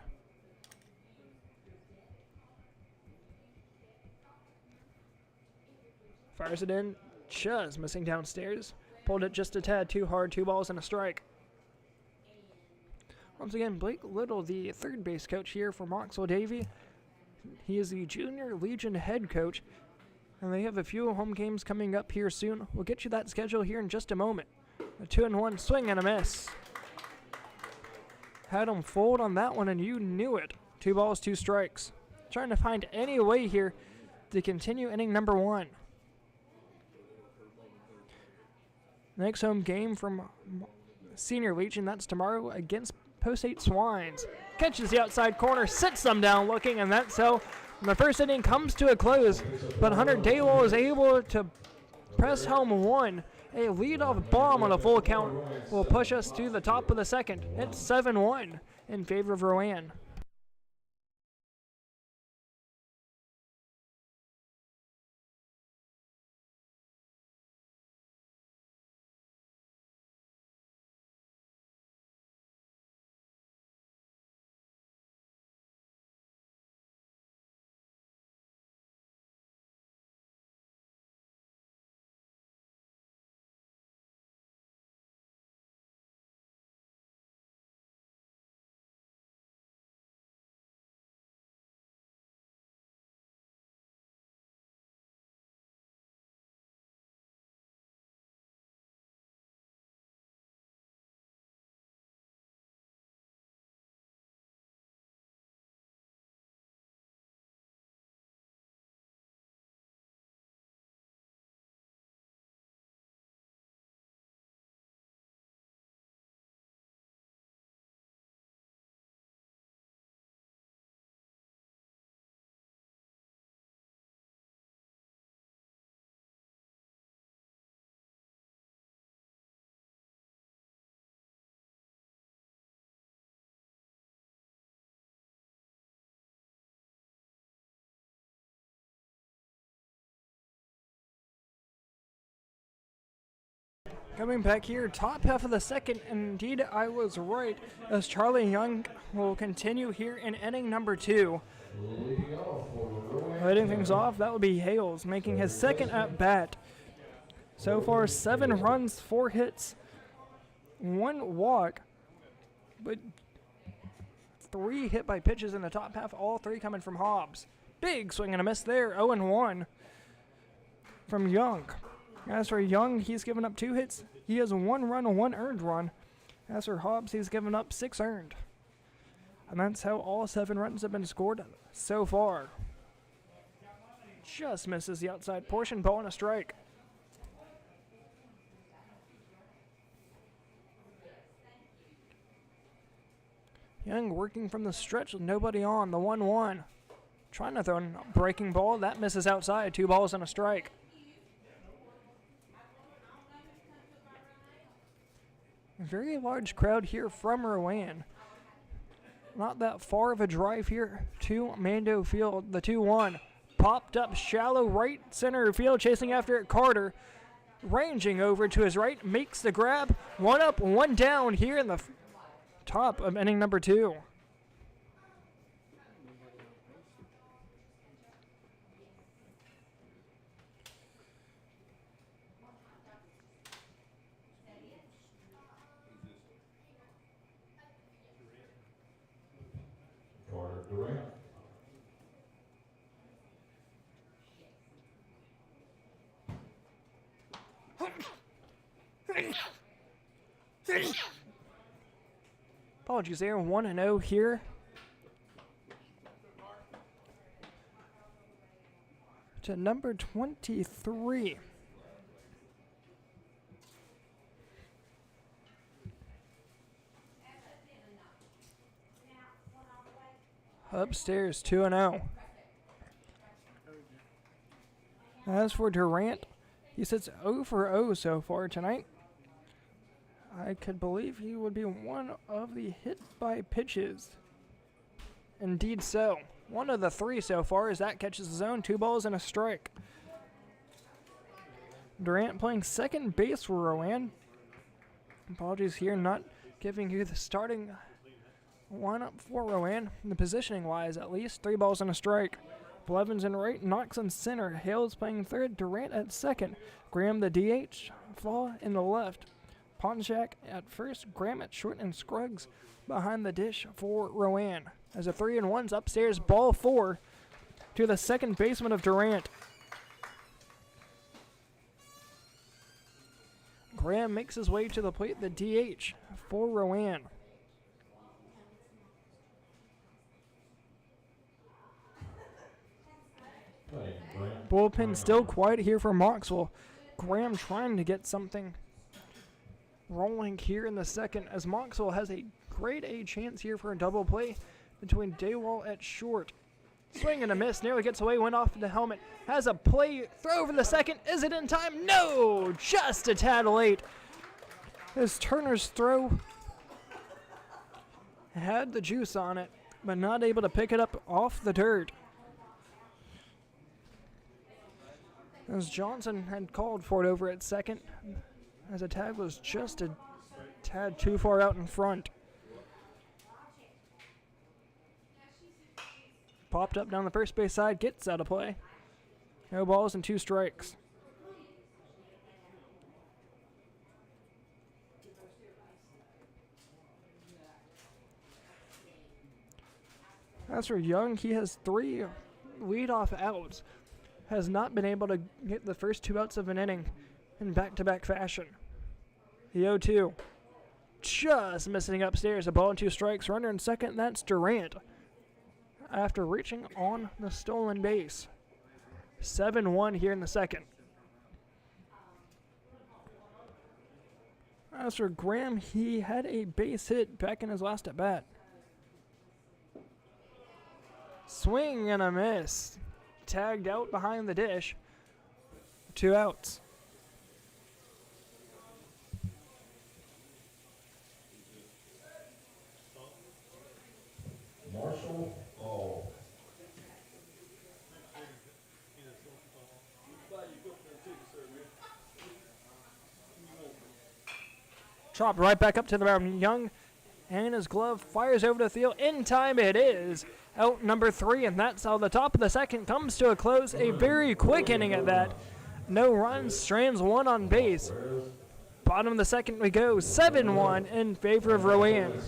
Fires it in, just missing downstairs. Pulled it just a tad too hard, 2 balls and a strike. Once again, Blake Little, the third base coach here for Mocksville-Davie. He is the Junior Legion head coach, and they have a few home games coming up here soon. We'll get you that schedule here in just a moment. A 2-1 swing and a miss. Had him fold on that one, and you knew it. 2 balls, 2 strikes. Trying to find any way here to continue inning number 1. Next home game from Senior Legion, that's tomorrow against Post 8 Swines. Catches the outside corner, sits them down looking, and that's how the first inning comes to a close. But Hunter Daywell is able to press home 1. A leadoff bomb on a full count will push us to the top of the second. It's 7-1 in favor of Rowan. Coming back here, top half of the second, indeed I was right, as Charlie Young will continue here in inning number 2. Leading things off, that would be Hales, making his second at bat. So far, 7 runs, 4 hits, 1 walk, but 3 hit by pitches in the top half, all 3 coming from Hobbs. Big swing and a miss there, 0-1 from Young. As for Young, he's given up 2 hits. He has 1 run, 1 earned run. As for Hobbs, he's given up 6 earned. And that's how all 7 runs have been scored so far. Just misses the outside portion, ball and a strike. Young working from the stretch with nobody on, the 1-1. Trying to throw a breaking ball, that misses outside, 2 balls and a strike. A very large crowd here from Rowan. Not that far of a drive here to Mando Field. The 2-1 popped up shallow right center field, chasing after it. Carter ranging over to his right, makes the grab. 1 up, 1 down here in the top of inning number 2. Apologies there, 1-0 here. To number 23. Upstairs, 2-0. As for Durant, he sits 0 for 0 so far tonight. I could believe he would be one of the hit by pitches. Indeed so. One of the 3 so far as that catches the zone, 2 balls and a strike. Durant playing second base for Rowan. Apologies here, not giving you the starting lineup for Rowan, the positioning-wise at least. 3 balls and a strike. Blevins in right, Knox in center. Hales playing third, Durant at second. Graham the DH, Fall in the left. Ponchak at first, Graham at short, and Scruggs behind the dish for Rowan. As a 3-1's upstairs, ball 4 to the second baseman of Durant. Graham makes his way to the plate, the DH for Rowan. Bullpen still quiet here for Mocksville. Graham trying to get something rolling here in the second, as Mocksville has a grade A chance here for a double play between Daywall at short. Swing and a miss, nearly gets away, went off the helmet. Has a play, throw over the second. Is it in time? No! Just a tad late. As Turner's throw had the juice on it, but not able to pick it up off the dirt. As Johnson had called for it over at second, as a tag was just a tad too far out in front. Popped up down the first base side, gets out of play. No balls and 2 strikes. As for Young, he has 3 leadoff outs. Has not been able to get the first 2 outs of an inning in back-to-back fashion. The 0-2. Just missing upstairs. A ball and 2 strikes. Runner in second. That's Durant. After reaching on the stolen base. 7-1 here in the second. As for Graham, he had a base hit back in his last at-bat. Swing and a miss. Tagged out behind the dish. 2 outs. Marshall Hall. Chopped right back up to the mound. Young and his glove fires over the field. In time it is. Out number 3, and that's how the top of the second comes to a close. A very quick inning at that. No runs, strands 1 on base. Bottom of the second we go. 7-1 in favor of Rowan.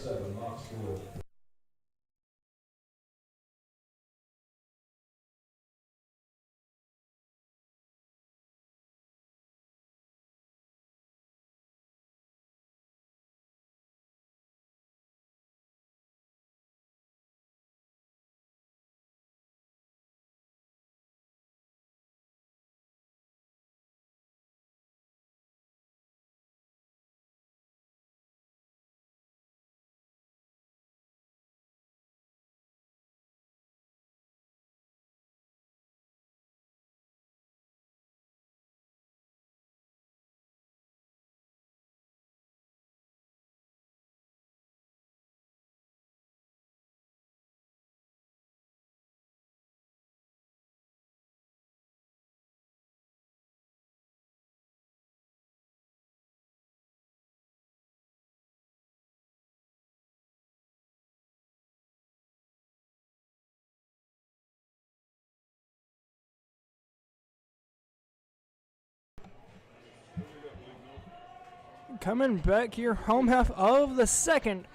Coming back here, home half of the second.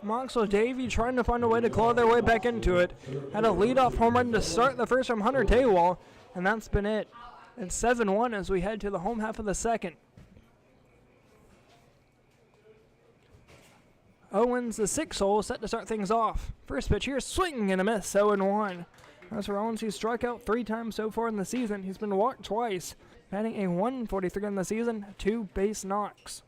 Mocksville-Davie trying to find a way to claw their way back into it. Had a leadoff home run to start the first from Hunter Daywall, and that's been it. It's 7-1 as we head to the home half of the second. Owens, the 6-hole, set to start things off. First pitch here, swing and a miss, 0-1. As for Owens, he's struck out 3 times so far in the season. He's been walked twice, batting a 143 in the season, 2 base knocks.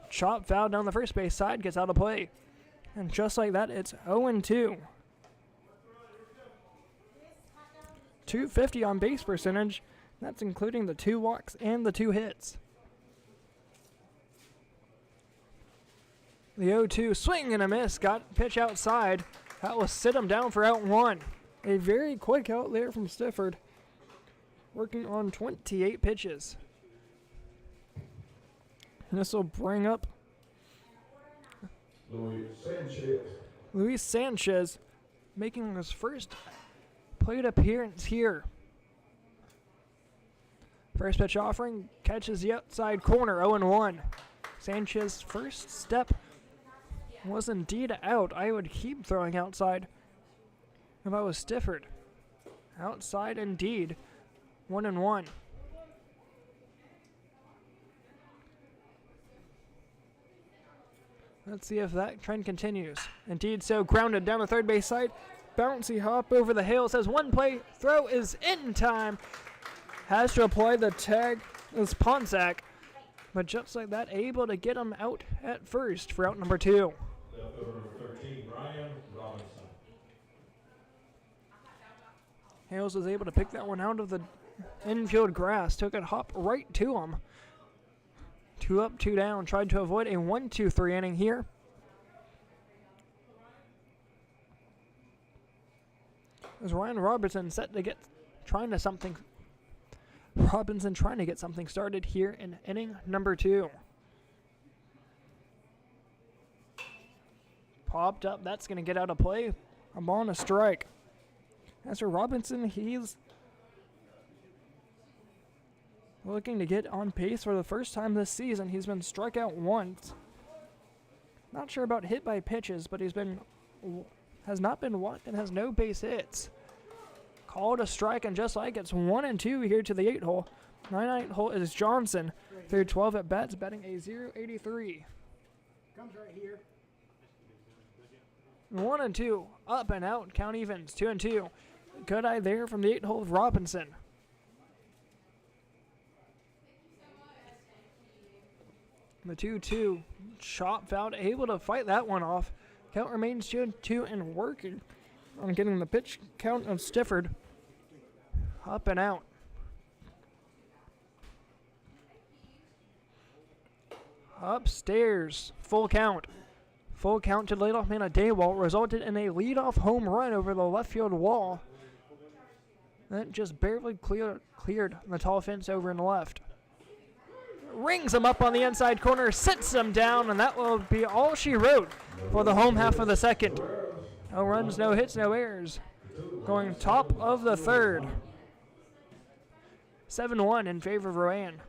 Chop foul down the first base side, gets out of play. And just like that, it's 0-2. 250 on base percentage. That's including the 2 walks and the 2 hits. The 0-2 swing and a miss. Got pitch outside. That will sit him down for out 1. A very quick out there from Stifford. working on 28 pitches. And this will bring up Luis Sanchez making his first plate appearance here. First pitch offering, catches the outside corner, 0-1. Sanchez's first step was indeed out. I would keep throwing outside if I was Stifford. Outside indeed, 1-1. Let's see if that trend continues. Indeed so, grounded down the third base side. Bouncy hop over the hill, says one play, throw is in time. Has to apply the tag as Ponsack, but just like that, able to get him out at first for out number 2. Hales was able to pick that one out of the infield grass, took it hop right to him. 2 up, 2 down, tried to avoid a 1-2-3 inning here. As Ryan Robertson set to get trying to get something started here in inning number 2. Popped up, that's going to get out of play. A ball and a strike. As for Robinson, he's looking to get on pace for the first time this season. He's been struck out once. Not sure about hit by pitches, but has not been walked and has no base hits. Called a strike, and just like it's 1-2 here to the 8 hole. 9 hole is Johnson through 12 at bats, batting a .083. Comes right here. 1-2, up and out, count evens, 2-2. Good eye there from the 8 hole of Robinson. The 2-2 chop foul, able to fight that one off. Count remains 2-2 and working on getting the pitch count of Stifford up and out. Upstairs, full count. Full count to leadoff man Daywall resulted in a leadoff home run over the left field wall. That just barely cleared the tall fence over in the left. Rings him up on the inside corner, sits him down, and that will be all she wrote for the home half of the second. No runs, no hits, no errors. Going top of the third. 7-1 in favor of Rowan.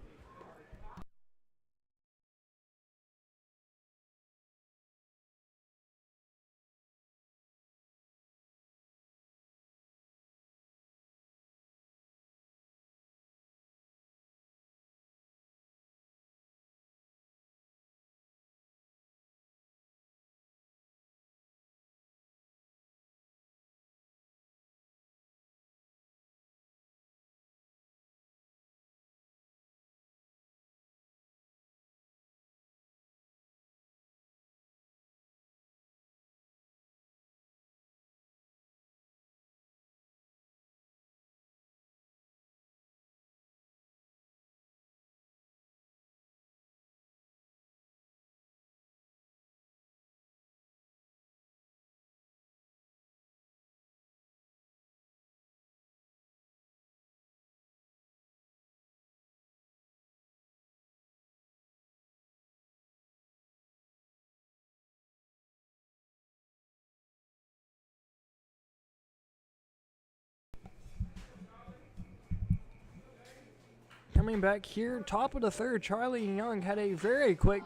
Coming back here, top of the third, Charlie Young had a very quick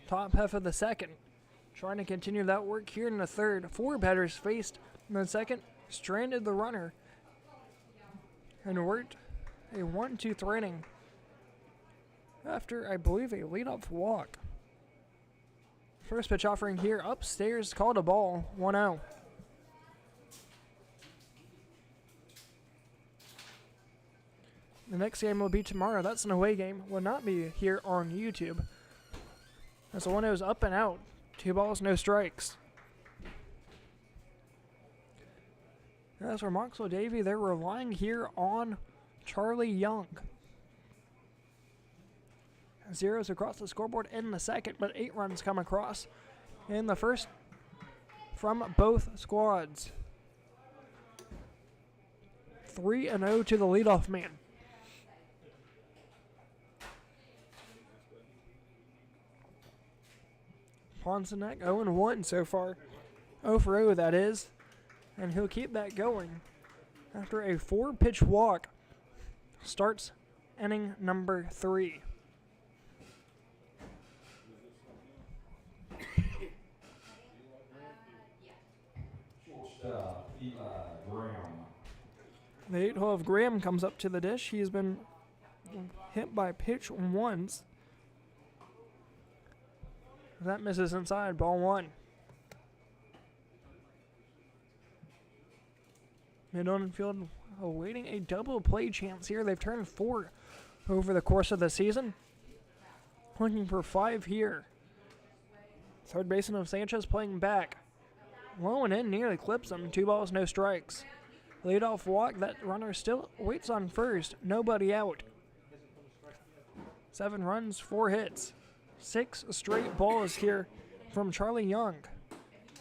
top half of the second. Trying to continue that work here in the third. 4 batters faced in the second, stranded the runner, and worked a 1-2-3 inning after, I believe, a leadoff walk. First pitch offering here, upstairs, called a ball, 1-0. The next game will be tomorrow. That's an away game. Will not be here on YouTube. As the 1-0 is up and out. 2 balls, no strikes. As for Mocksville-Davie, they're relying here on Charlie Young. 0s across the scoreboard in the second, but 8 runs come across in the first from both squads. 3-0 to the leadoff man. Ponsonek 0-1 so far. 0 for 0, that is. And he'll keep that going after a 4-pitch walk. Starts inning number 3. The 8-hole of Graham comes up to the dish. He's been hit by pitch once. That misses inside, ball 1. Mid-on field awaiting a double play chance here. They've turned 4 over the course of the season. Looking for 5 here. Third baseman of Sanchez playing back. Low and in, nearly clips him. 2 balls, no strikes. Leadoff walk, that runner still waits on first. Nobody out. 7 runs, 4 hits. 6 straight balls here from Charlie Young.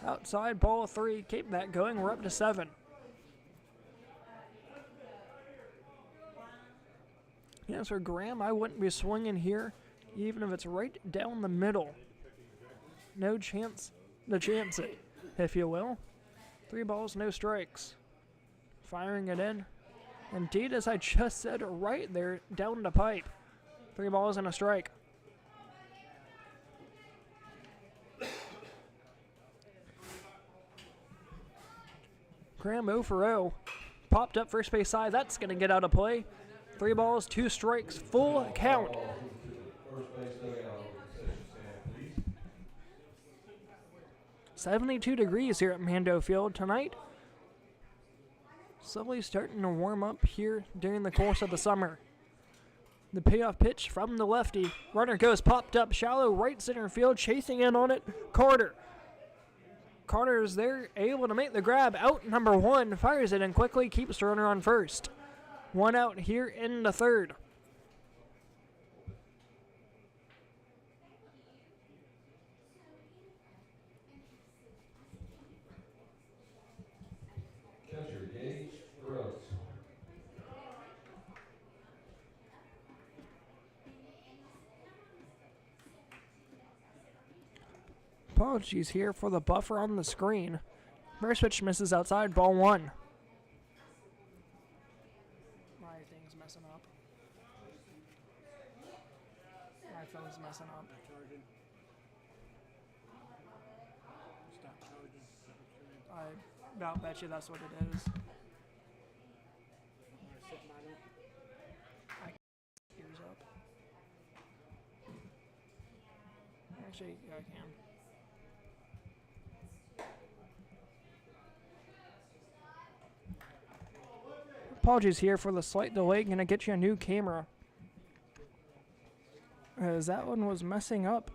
Outside, ball 3. Keep that going. We're up to 7. Yes, for Graham, I wouldn't be swinging here, even if it's right down the middle. No chance to chance it, if you will. 3 balls, no strikes. Firing it in. Indeed, as I just said, right there, down the pipe. 3 balls and a strike. Graham 0 for 0. Popped up first base side. That's going to get out of play. 3 balls, 2 strikes, full count. 72 degrees here at Mando Field tonight. Slowly starting to warm up here during the course of the summer. The payoff pitch from the lefty. Runner goes popped up shallow right center field, chasing in on it. Carter. Carter is there, able to make the grab. Out number 1, fires it in quickly, keeps the runner on first. 1 out here in the 3rd. Apologies here for the buffer on the screen. First pitch misses outside, ball 1. My thing's messing up. My phone's messing up. Stop charging. I about bet you that's what it is. Ears up. Actually, yeah, I can. Apologies here for the slight delay. Gonna get you a new camera, as that one was messing up.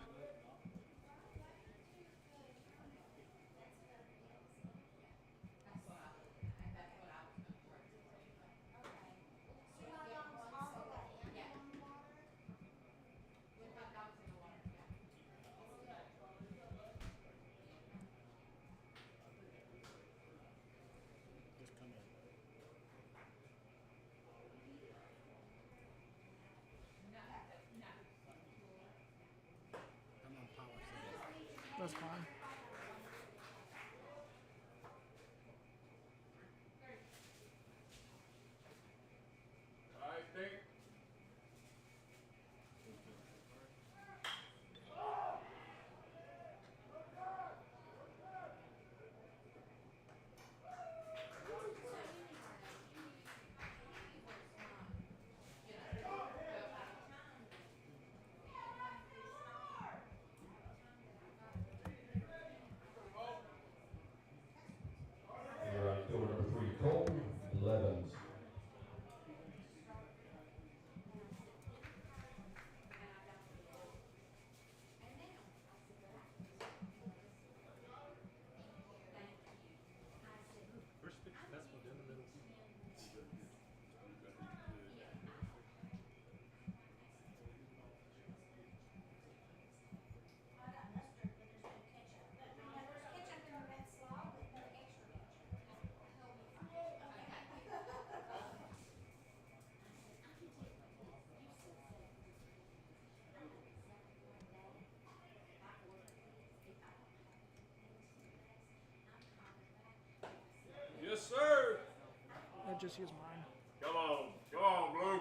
just use mine. Come on, Blue.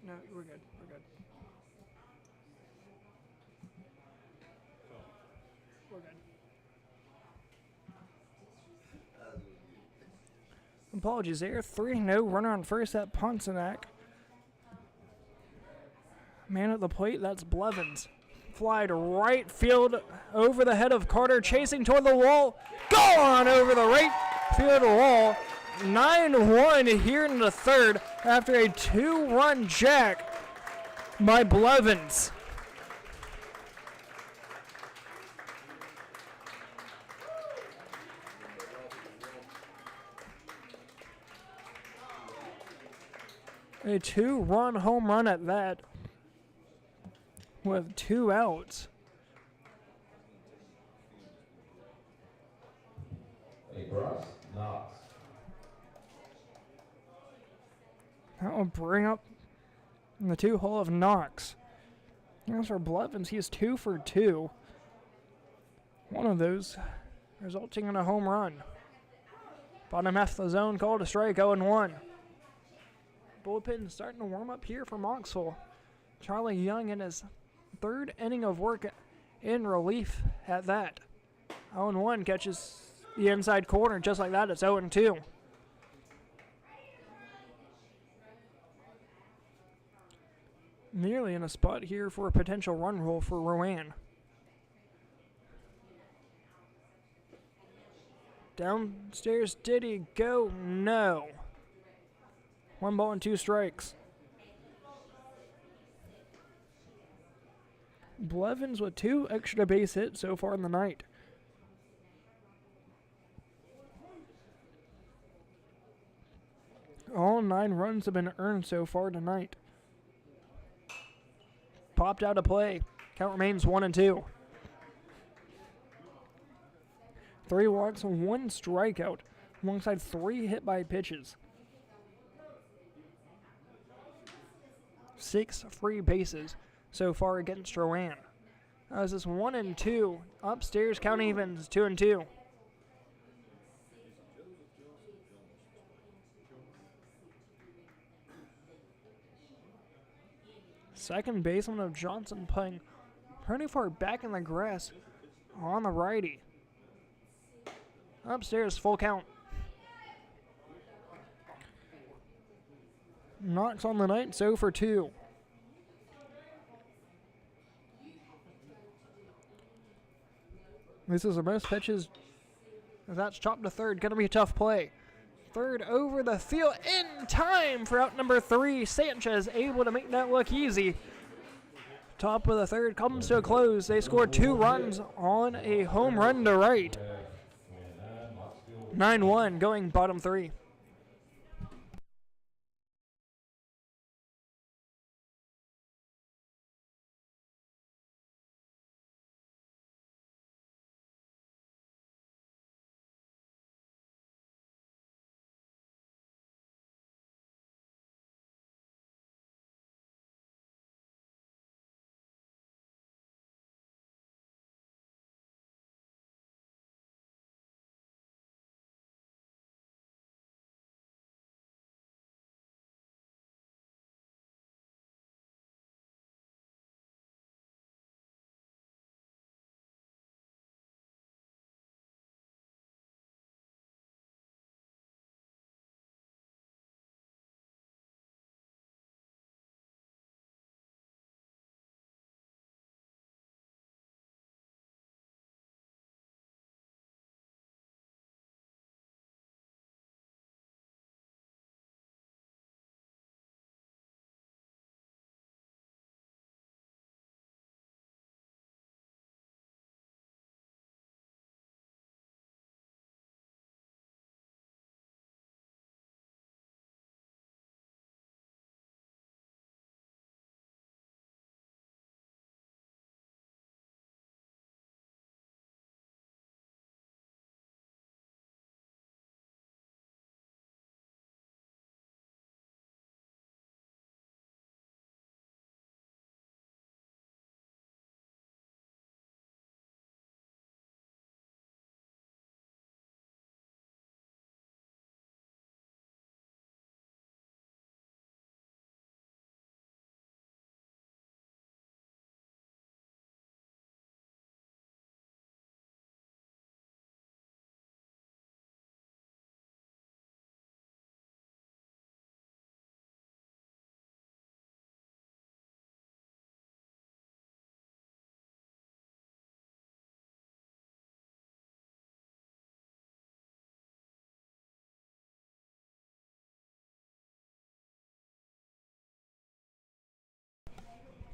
No, we're good. We're good. We're good. Apologies there. 3-0 runner on first at Poncenac. Man at the plate, that's Blevins. Fly to right field over the head of Carter, chasing toward the wall. Gone over the right field wall. 9-1 here in the third after a 2-run jack by Blevins. A 2-run home run at that, with 2 outs. That will bring up the 2-hole of Knox. As for Blevins, he is 2 for 2. One of those resulting in a home run. Bottom half of the zone called a strike, 0-1. Bullpen starting to warm up here for Mocksville. Charlie Young in his 3rd inning of work in relief at that. 0-1 catches the inside corner just like that. It's 0-2. Nearly in a spot here for a potential run roll for Rowan. Downstairs, did he go? No. 1 ball and 2 strikes. Blevins with 2 extra base hits so far in the night. All 9 runs have been earned so far tonight. Popped out of play. Count remains 1-2. 3 walks and 1 strikeout, alongside 3 hit by pitches. 6 free bases so far against Rowan. This is 1-2. Upstairs, count evens 2-2. Second baseman of Johnson playing pretty far back in the grass on the righty. Upstairs, full count. Knox on the night, 0 for 2. This is the most pitches. That's chopped to third. Going to be a tough play. Third over the field in time for out number 3. Sanchez able to make that look easy. Top of the third comes to a close. They scored 2 runs on a home run to right. 9-1 going bottom 3.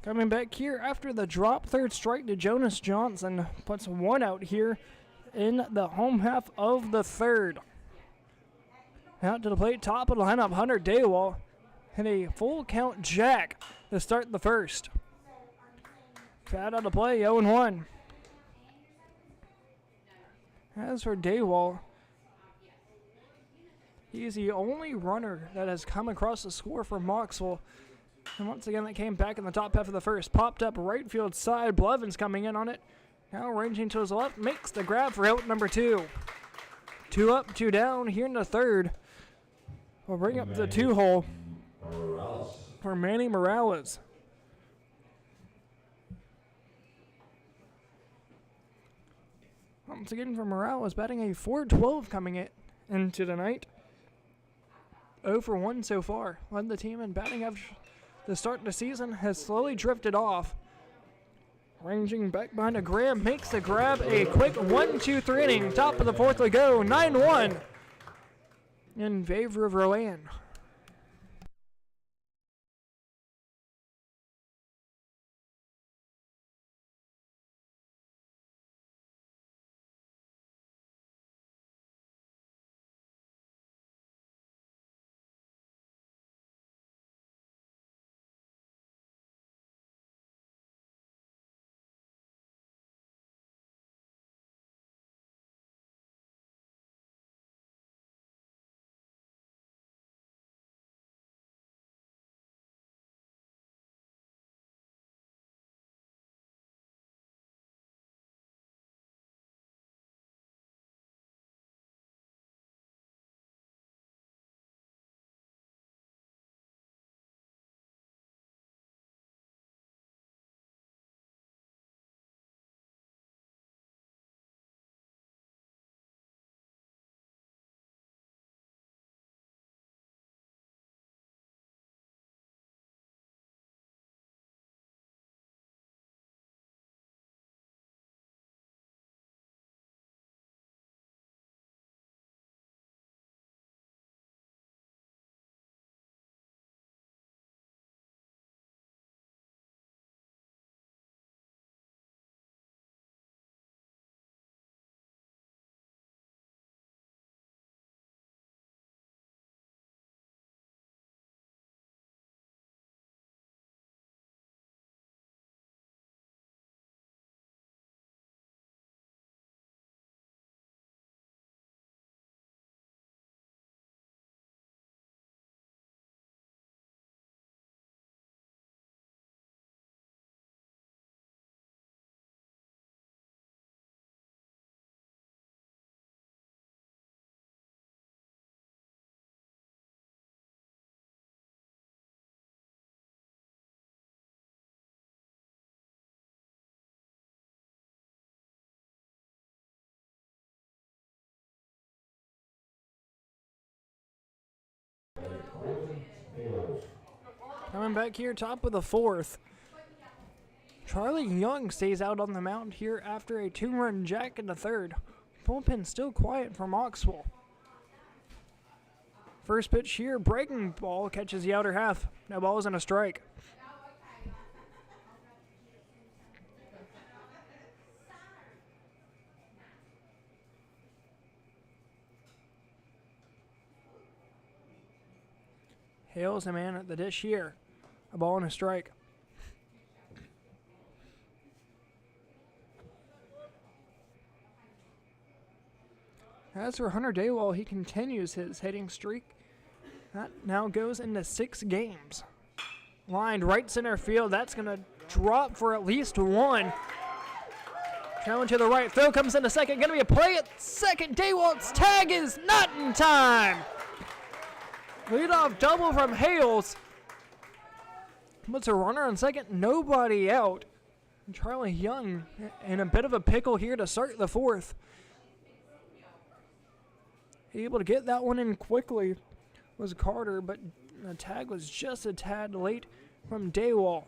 Coming back here after the drop, third strike to Jonas Johnson. Puts one out here in the home half of the third. Out to the plate, top of the lineup, Hunter Daywall. And a full count jack to start the first. Bat out of play, 0-1. As for Daywall, he's the only runner that has come across the score for Mocksville. And once again, that came back in the top half of the first. Popped up right field side. Blevins coming in on it. Now ranging to his left. Makes the grab for out number 2. 2 up, 2 down here in the third. We'll bring up the 2-hole for Manny Morales. Once again for Morales, batting a .412 coming into the night. 0 for 1 so far. Led the team in batting average. The start of the season has slowly drifted off. Ranging back behind a Graham, makes the grab. A quick 1-2-3 inning. Top of the fourth we go. 9-1 in favor of Rowan. Coming back here, top of the fourth. Charlie Young stays out on the mound here after a 2-run jack in the third. Bullpen still quiet for Mocksville. First pitch here, breaking ball catches the outer half. No balls and a strike. Hails the man at the dish here. A ball and a strike. As for Hunter Daywall, he continues his hitting streak. That now goes into 6 games. Lined right center field. That's going to drop for at least 1. Traveling to the right. Throw comes into second. Going to be a play at second. Daywall's tag is not in time. Leadoff double from Hales. Puts a runner on second. Nobody out. Charlie Young in a bit of a pickle here to start the fourth. Able to get that one in quickly was Carter, but the tag was just a tad late from Daywall.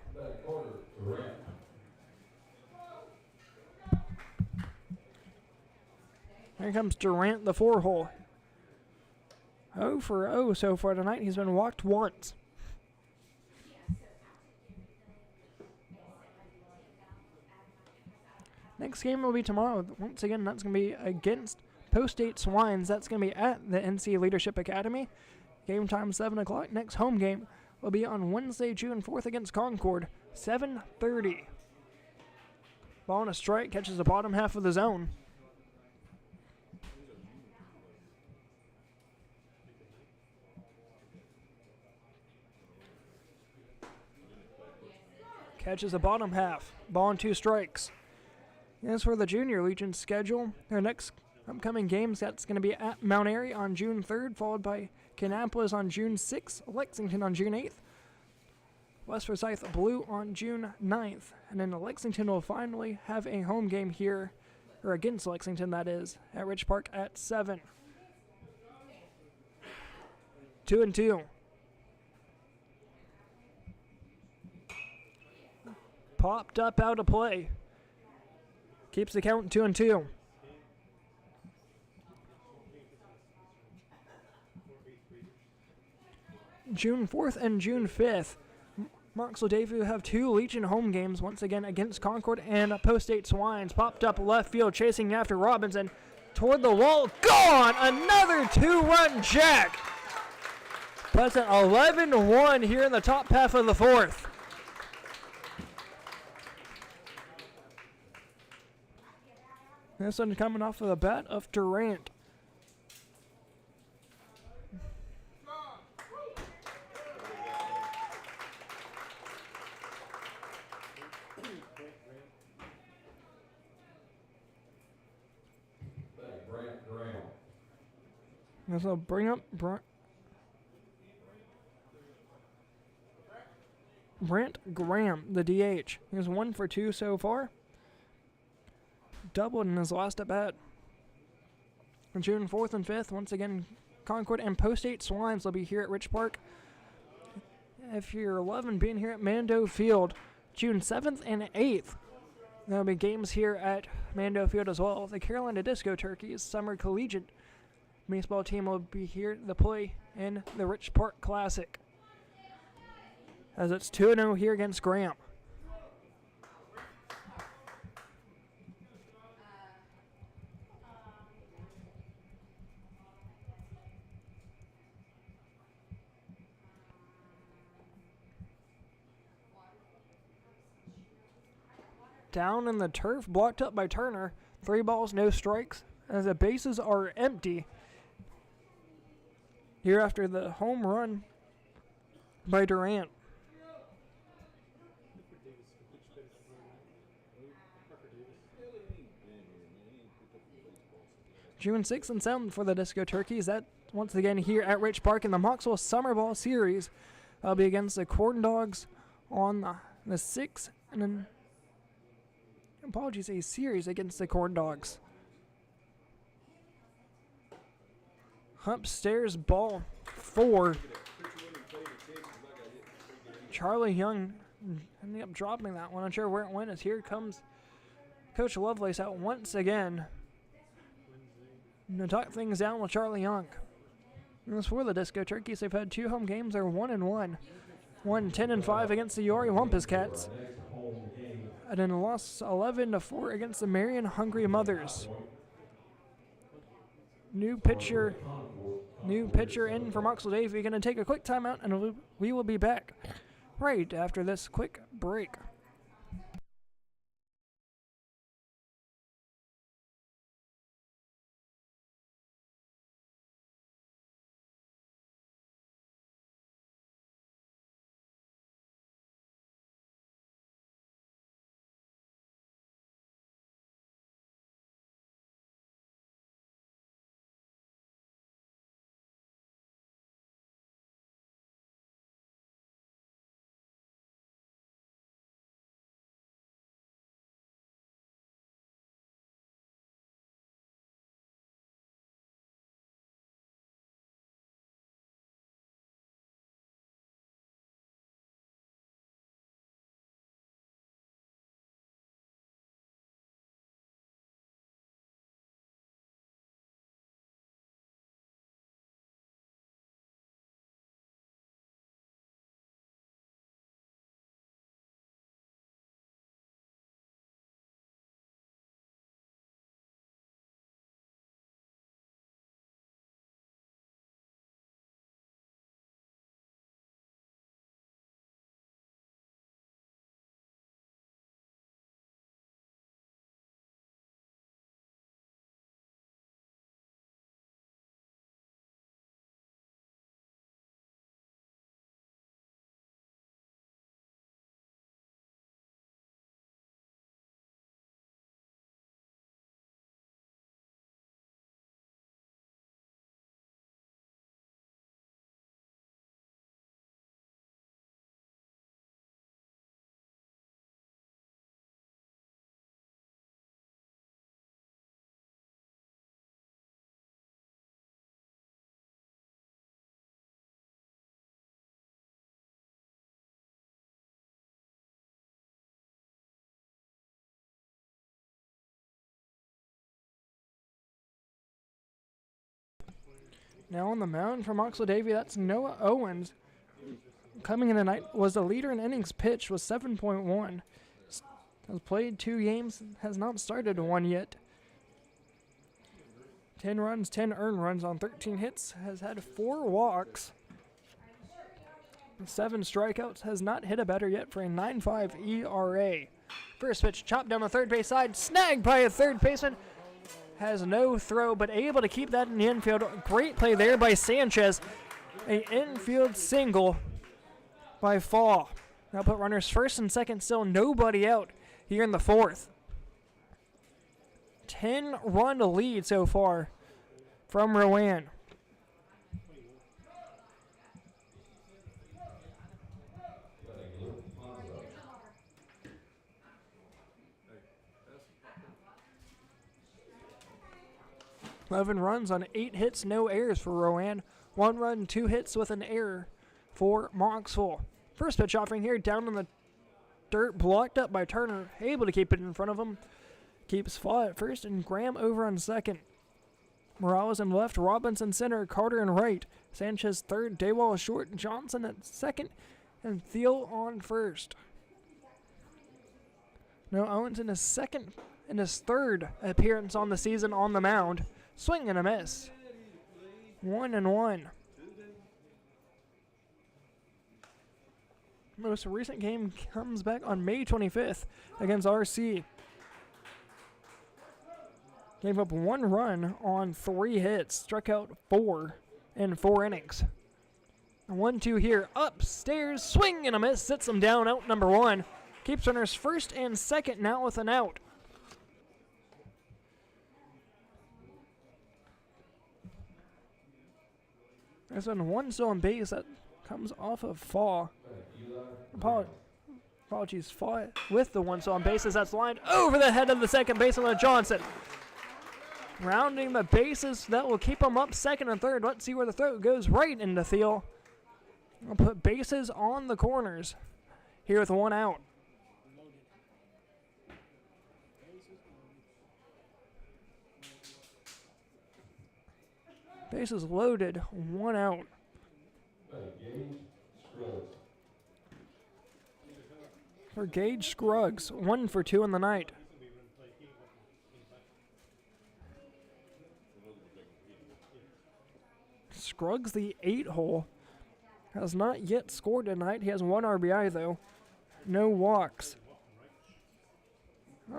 Here comes Durant, the 4-hole. 0 for 0 so far tonight. He's been walked once. Next game will be tomorrow. Once again, that's going to be against Post State Swines. That's going to be at the NC Leadership Academy. Game time 7 o'clock. Next home game will be on Wednesday, June 4th against Concord, 7:30. Ball on a strike, catches the bottom half of the zone. Catches the bottom half. Ball on 2 strikes. As for the Junior Legion's schedule, their next upcoming games, that's going to be at Mount Airy on June 3rd, followed by Kannapolis on June 6th, Lexington on June 8th, West Forsyth Blue on June 9th, and then Lexington will finally have a home game here, or against Lexington, that is, at Rich Park at 7. 2-2. Popped up out of play. Keeps the count 2-2. June 4th and June 5th, Mocksville-Davie will have 2 Legion home games, once again against Concord and Post State Swines. Popped up left field, chasing after Robinson. Toward the wall, gone! Another 2-run jack! Puts it 11-1 here in the top half of the 4th. This one coming off of the bat of Durant. This will bring up Brant Graham, the DH. He was 1 for 2 so far. Doubled in his last at bat. On June 4th and 5th, once again, Concord and Post State Swines will be here at Rich Park. If you're 11, being here at Mando Field, June 7th and 8th. There'll be games here at Mando Field as well. The Carolina Disco Turkeys Summer Collegiate baseball team will be here to play in the Rich Park Classic, as it's 2-0 here against Graham. Down in the turf, blocked up by Turner. 3 balls, no strikes, as the bases are empty here after the home run by Durant. June 6th and 7th for the Disco Turkeys. That once again here at Rich Park in the Mocksville Summer Ball Series. I'll be against the Corn Dogs on the 6th, and then a series against the Corn Dogs. Upstairs, ball 4. Charlie Young ended up dropping that one. Not sure where it went, as here comes Coach Lovelace out once again to talk things down with Charlie Young. And as for the Disco Turkeys, they've had 2 home games. They're 1-1. Won 10-5 against the Yori Wampus Cats, and then lost 11-4 against the Marion Hungry Mothers. New pitcher in for Mocksville-Davie. Going to take a quick timeout, and we will be back right after this quick break. Now on the mound for Mocksville-Davie, that's Noah Owens. Coming in tonight was the leader in innings pitched with 7.1. Has played 2 games, has not started one yet. 10 runs, 10 earned runs on 13 hits, has had 4 walks. 7 strikeouts, has not hit a batter yet for a 9.5 ERA. First pitch chopped down the third base side, snagged by a third baseman. Has no throw, but able to keep that in the infield. Great play there by Sanchez. A infield single by Fall. Now put runners first and second, still nobody out here in the 4th. 10-run lead so far from Rowan. Eleven runs on 8 hits, no errors for Rowan. 1 run, 2 hits with an error for Mocksville. First pitch offering here, down in the dirt, blocked up by Turner, able to keep it in front of him. Keeps Fall at first and Graham over on second. Morales in left, Robinson center, Carter in right. Sanchez third, Daywall short, Johnson at second, and Thiel on first. Now Owens in his third appearance on the season on the mound. Swing and a miss. 1-1. Most recent game comes back on May 25th against RC. Gave up 1 run on 3 hits, struck out 4 in 4 innings. 1-2 here, upstairs, swing and a miss, sits him down, out number 1. Keeps runners first and second now with an out. There's been 1 still on base that comes off of Fall. Apologies, Fall with the 1 still on base as that's lined over the head of the second baseman Johnson. Rounding the bases, that will keep him up second and third. Let's see where the throw goes, right into Thiel. I'll put bases on the corners here with 1 out. Bases loaded, 1 out. For Gage Scruggs, 1 for 2 in the night. Scruggs, the 8-hole, has not yet scored tonight. He has 1 RBI, though. No walks.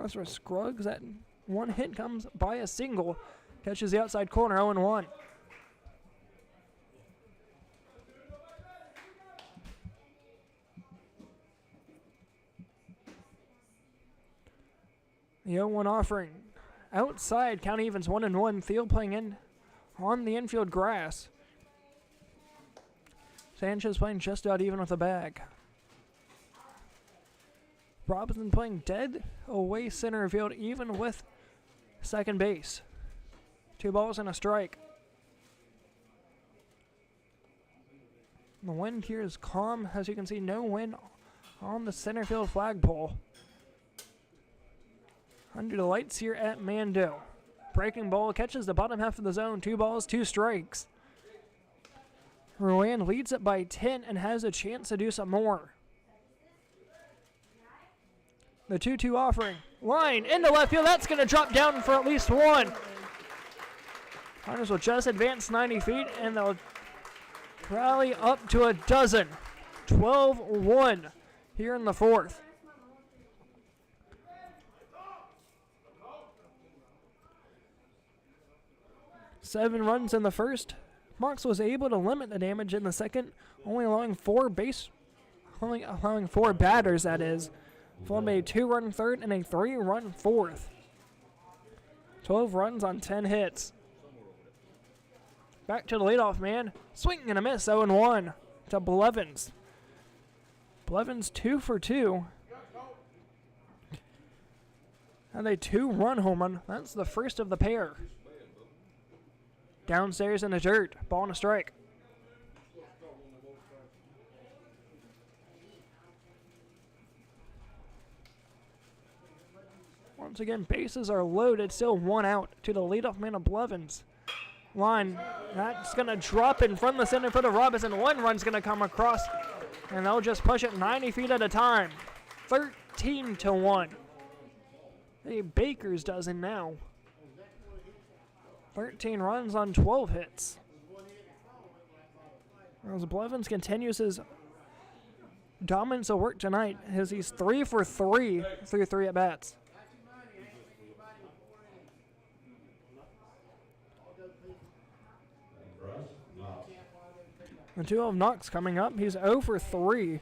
As for Scruggs, that 1 hit comes by a single. Catches the outside corner, 0-1. The 0-1 offering. Outside, count evens 1-1. Thiel playing in on the infield grass. Sanchez playing just out even with the bag. Robinson playing dead away center field even with second base. 2 balls and a strike. The wind here is calm. As you can see, no wind on the center field flagpole. Under the lights here at Mando. Breaking ball catches the bottom half of the zone. 2 balls, 2 strikes. Rowan leads it by 10 and has a chance to do some more. The 2-2 offering. Line into left field. That's going to drop down for at least 1. Hunters will just advance 90 feet and they'll rally up to a dozen. 12-1 here in the 4th. Seven runs in the first. Mox was able to limit the damage in the second, only allowing 4 batters, that is. Followed by a 2-run third and a 3-run 4th. 12 runs on 10 hits. Back to the leadoff man. Swing and a miss, 0-1 to Blevins. Blevins 2 for 2. And a 2-run home run. That's the first of the pair. Downstairs in the dirt. Ball and a strike. Once again, bases are loaded. Still 1 out to the leadoff man of Blevins. line. That's going to drop in front of the center field of Robinson. One run's going to come across, and they'll just push it 90 feet at a time. 13-1. The Baker's dozen now. 13 runs on 12 hits. As Blevins continues his dominance of work tonight, as he's 3 for 3 through 3 at-bats. The 2 of Knox coming up. He's 0 for 3.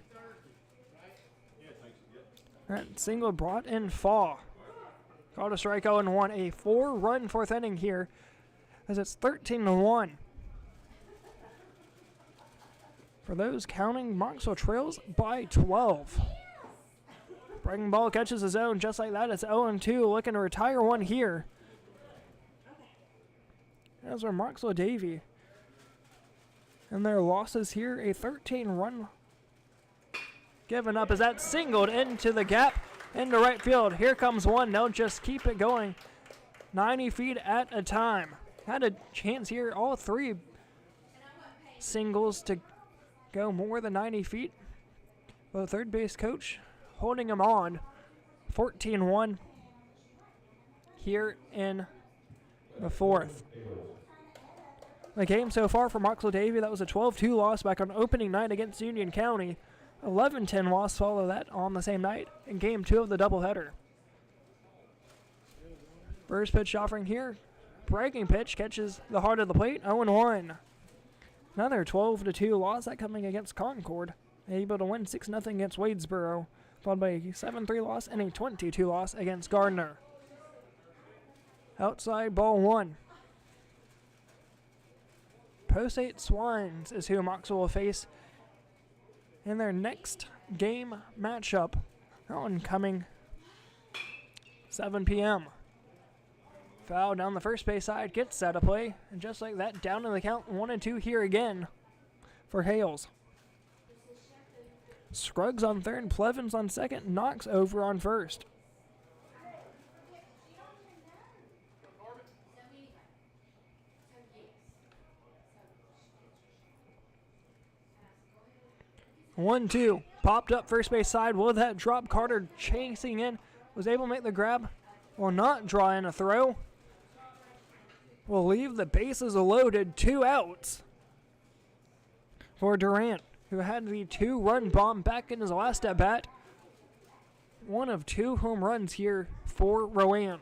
That single brought in Faw. Called a strikeout and 1. A 4-run fourth inning here, as it's 13-1. For those counting, Mocksville trails by 12. Breaking ball catches his own just like that. It's 0-2, looking to retire one here. As are Mocksville-Davie. And their losses here, a 13-run given up as that singled into the gap into right field. Here comes one. They'll just keep it going 90 feet at a time. Had a chance here, all 3 singles to go more than 90 feet. But the third base coach holding him on. 14-1 here in the 4th. The game so far for Mocksville-Davie, that was a 12-2 loss back on opening night against Union County. 11-10 loss follow that on the same night in game 2 of the doubleheader. First pitch offering here. Breaking pitch catches the heart of the plate. 0-1. Another 12-2 loss, that coming against Concord. Able to win 6-0 against Wadesboro, followed by a 7-3 loss and a 22 loss against Gardner. Outside ball 1. Post-8 Swines is who Mocksville will face in their next game matchup. That one coming 7 p.m. Foul down the first base side, gets out of play, and just like that, down in the count, 1-2 here again for Hales. Scruggs on third, Plevins on second, Knox over on first. One, two, popped up first base side. Will that drop? Carter chasing in, was able to make the grab. Will not draw in a throw. Will leave the bases loaded. 2 outs for Durant, who had the 2-run bomb back in his last at bat. 1 of 2 home runs here for Rowan.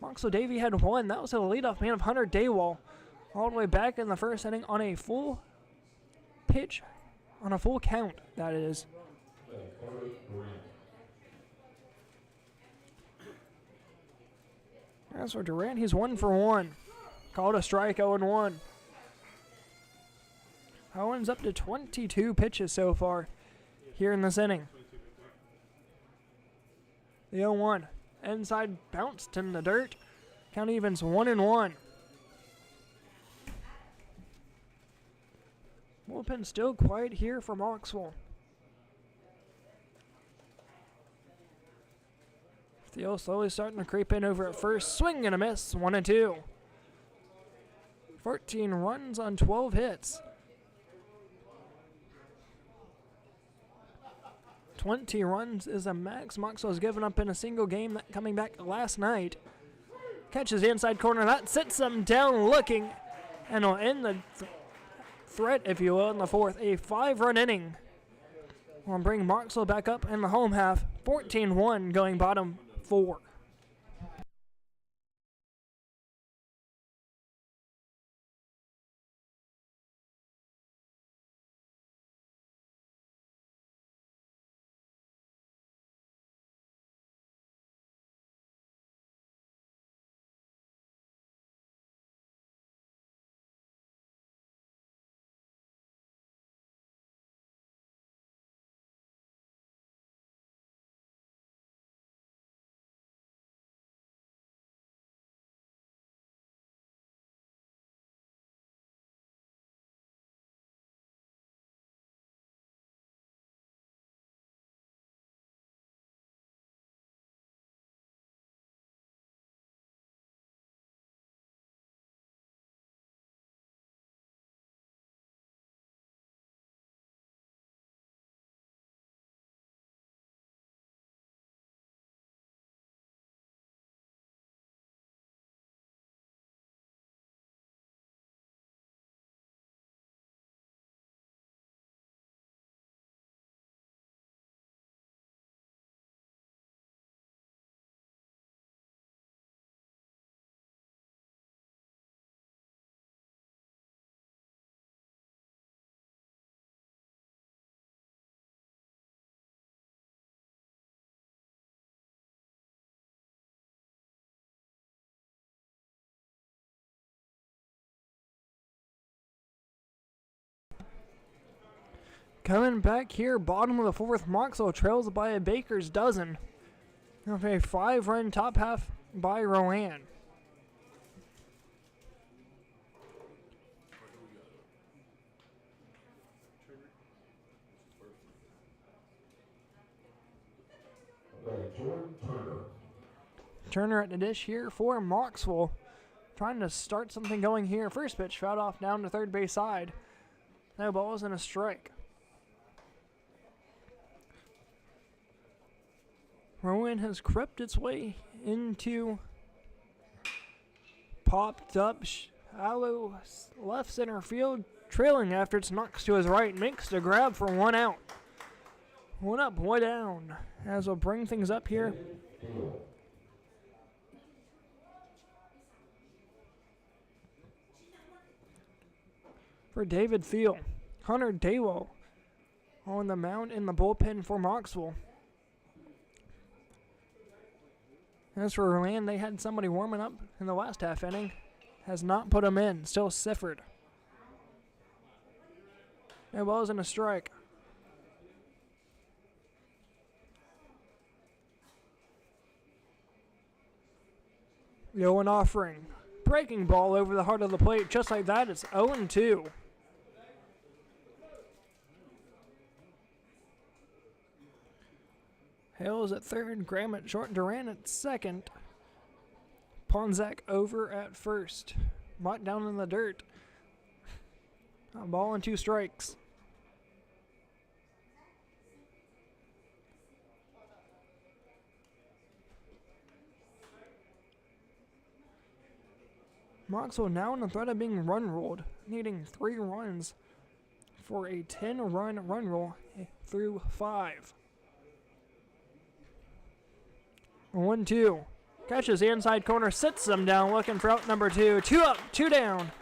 Mocksville-Davie had 1. That was a leadoff man of Hunter Daywall, all the way back in the first inning on a full pitch. On a full count, that is. As for Durant, he's 1 for 1. Called a strike, 0-1. Owens up to 22 pitches so far here in this inning. The 0-1. Inside bounced in the dirt. Count evens 1-1. Bullpen still quiet here for Mocksville. Steele slowly starting to creep in over at first. Swing and a miss. 1-2. 14 runs on 12 hits. 20 runs is a max Mocksville has given up in a single game coming back last night. Catches the inside corner. That sits them down looking and will end the threat, if you will, in the 4th. A 5-run inning will bring Mocksville back up in the home half. 14-1 going bottom 4. Coming back here, bottom of the fourth, Mocksville trails by a baker's dozen. Okay, 5-run top half by Rowan. Turner at the dish here for Mocksville. Trying to start something going here. First pitch fouled off down to third base side. No balls and a strike. Rowan has crept its way into popped up shallow left center field, trailing after it's knocked to his right. Makes the grab for 1 out. 1 up, 1 down. As we'll bring things up here. For David Thiel, Hunter Daywell on the mound in the bullpen for Mocksville. As for Rowan, they had somebody warming up in the last half inning. Has not put him in. Still Sifford. No balls and a strike. Yoan offering. Breaking ball over the heart of the plate. Just like that, it's 0-2. Hales at third, Graham at short, Duran at second. Ponzak over at first. Mott down in the dirt. A ball and 2 strikes. Mocksville now on the threat of being run ruled, needing 3 runs for a 10-run run rule through 5. 1-2. Catches the inside corner, sits them down, looking for out number 2. 2 up, 2 down.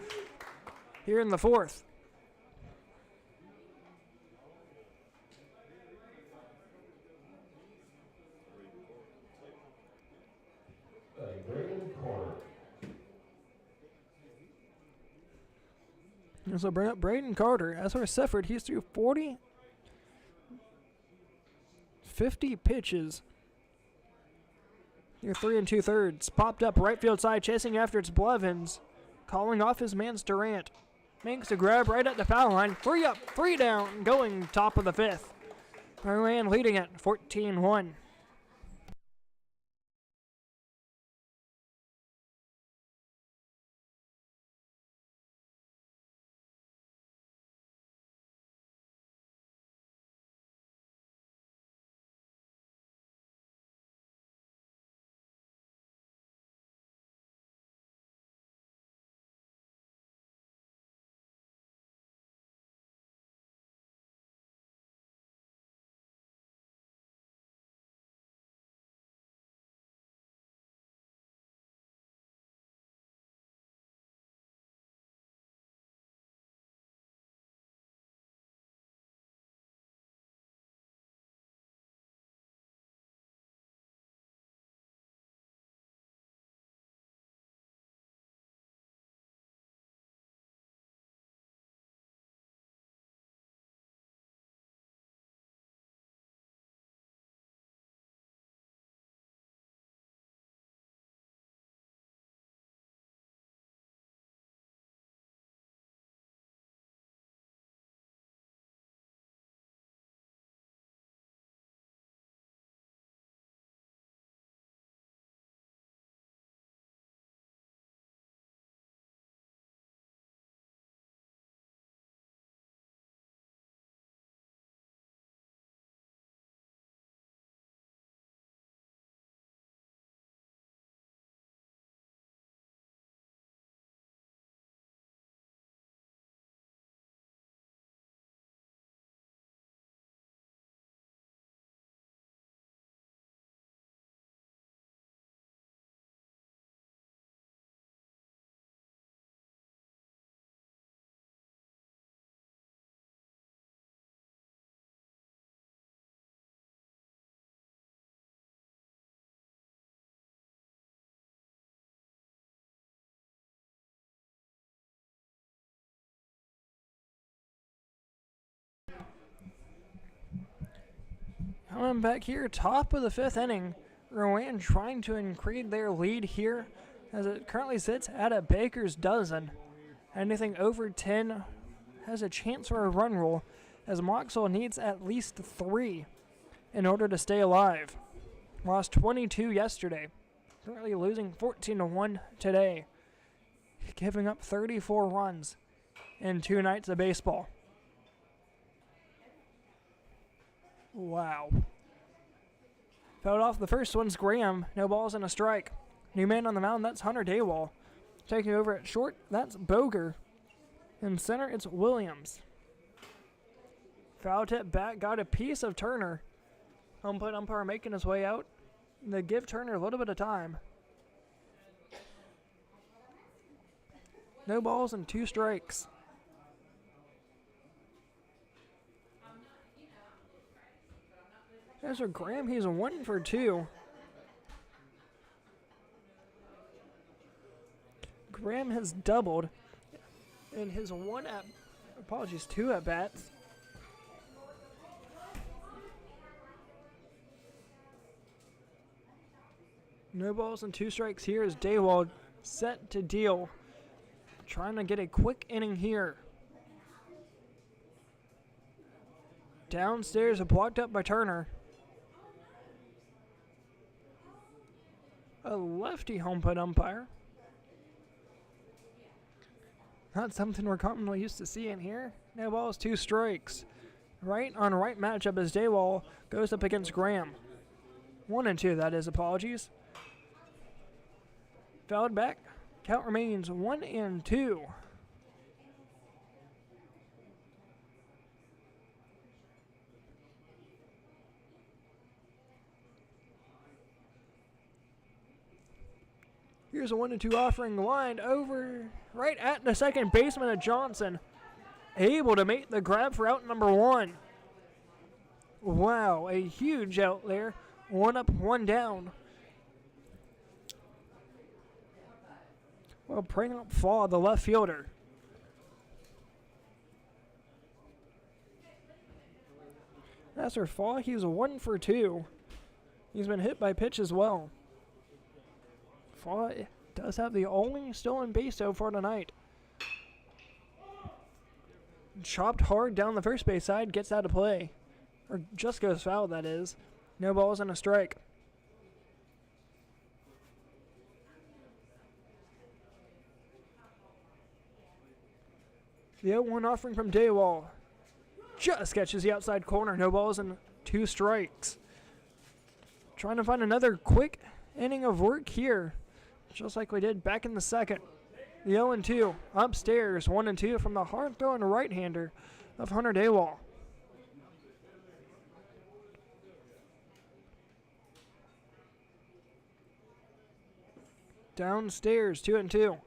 Here in the fourth. So bring up Braden Carter. As for Sifford, he's through 50 pitches. You're 3 2/3. Popped up right field side, chasing after its Blevins. Calling off his man Durant. Makes a grab right at the foul line. 3 up, 3 down, going top of the 5th. Rowan leading it 14-1. Coming back here, top of the 5th inning. Rowan trying to increase their lead here as it currently sits at a baker's dozen. Anything over 10 has a chance for a run rule, as Mocksville needs at least 3 in order to stay alive. Lost 22 yesterday, currently losing 14-1 today, giving up 34 runs in 2 nights of baseball. Wow. Fouled off the first one's Graham. No balls and a strike. New man on the mound, that's Hunter Daywall. Taking over at short, that's Boger. In center, it's Williams. Foul tip back, got a piece of Turner. Home plate umpire making his way out. They give Turner a little bit of time. No balls and 2 strikes. As for Graham, he's 1 for 2. Graham has doubled in his 2 at bats. No balls and 2 strikes here as Daywald set to deal. Trying to get a quick inning here. Downstairs, blocked up by Turner. A lefty home plate umpire. Not something we're commonly used to seeing here. No balls, 2 strikes. Right on right matchup as Daywall goes up against Graham. 1-2, that is, apologies. Fouled back. Count remains 1-2. Here's a 1-2 offering lined over right at the second baseman of Johnson. Able to make the grab for out number 1. Wow, a huge out there. 1 up, 1 down. Well, bring up Fall, the left fielder. As for Fall, he's 1 for 2. He's been hit by pitch as well. Fall does have the only stolen base so far tonight. Chopped hard down the first base side, gets out of play. Or just goes foul, that is. No balls and a strike. The 0-1 offering from Daywall just catches the outside corner. No balls and 2 strikes. Trying to find another quick inning of work here, just like we did back in the second. The 0-2 upstairs, 1-2 from the hard throwing right-hander of Hunter Daywall. Downstairs, 2-2.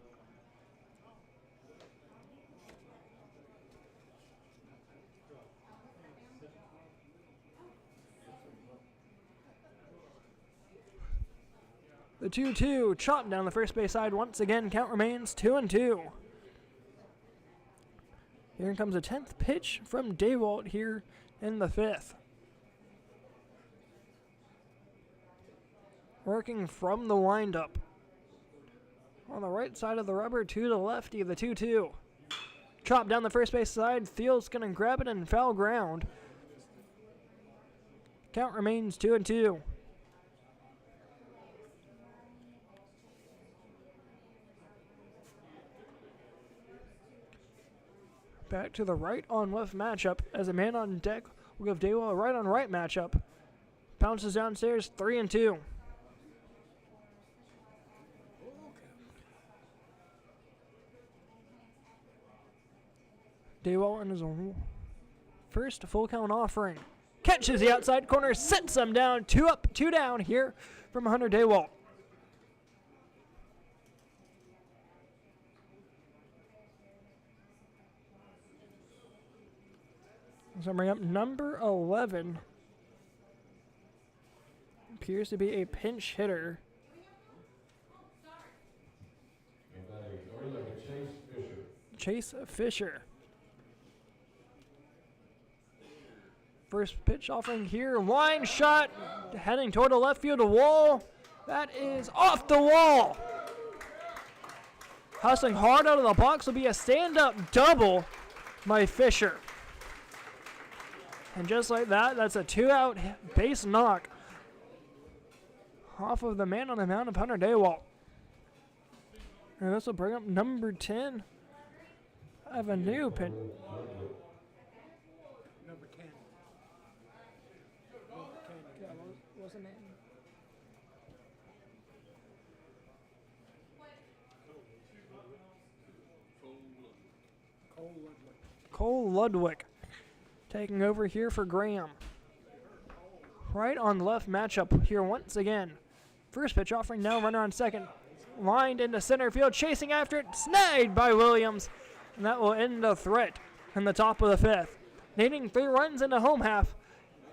The 2-2 chopped down the first base side once again. Count remains 2-2. Here comes a 10th pitch from Daywalt here in the 5th. Working from the windup. On the right side of the rubber to the lefty, the 2-2. Chopped down the first base side. Field's going to grab it in foul ground. Count remains 2-2. Back to the right on left matchup as a man on deck will give Daywall a right on right matchup. Bounces downstairs, 3-2. Daywall in his first full count offering. Catches the outside corner, sets him down. 2 up, 2 down here from Hunter Daywall. So bring up number 11. Appears to be a pinch hitter. Chase Fisher. First pitch offering here. Line shot heading toward the left field wall. That is off the wall. Hustling hard out of the box will be a stand-up double by Fisher. And just like that, that's a 2-out base knock off of the man on the mound of Hunter Daywalt. And this will bring up number 10 of a new pin. Number 10. Yeah, what was the name? Cole Ludwig taking over here for Graham. Right on the left matchup here once again. First pitch offering now, runner on second. Lined into center field, chasing after it, snagged by Williams. And that will end the threat in the top of the fifth. Needing 3 runs in the home half.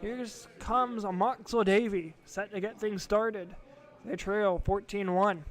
Here comes Mocksville-Davie, set to get things started. They trail 14-1.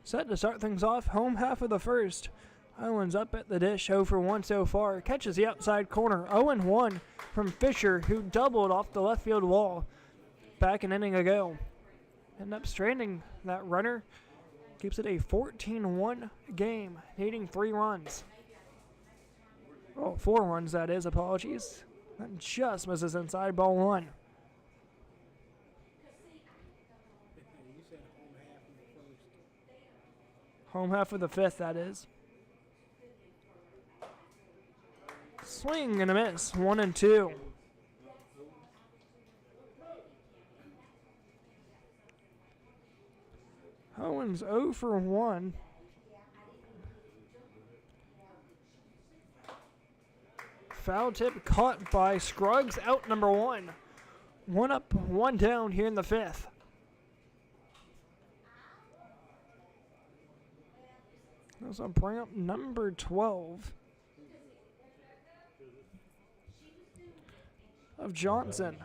Set to start things off, home half of the first. Owens up at the dish, 0 for 1 so far. Catches the outside corner, 0-1 from Fisher, who doubled off the left field wall back an inning ago. End up stranding that runner. Keeps it a 14-1 game, needing 3 runs. Oh, 4 runs, that is, apologies. That just misses inside, ball 1. You said home half of the first. Home half of the fifth, that is. Swing and a miss, 1-2. Owens 0 for 1. Foul tip caught by Scruggs, out number 1. 1 up, 1 down here in the fifth. This will bring up number 12 of Johnson.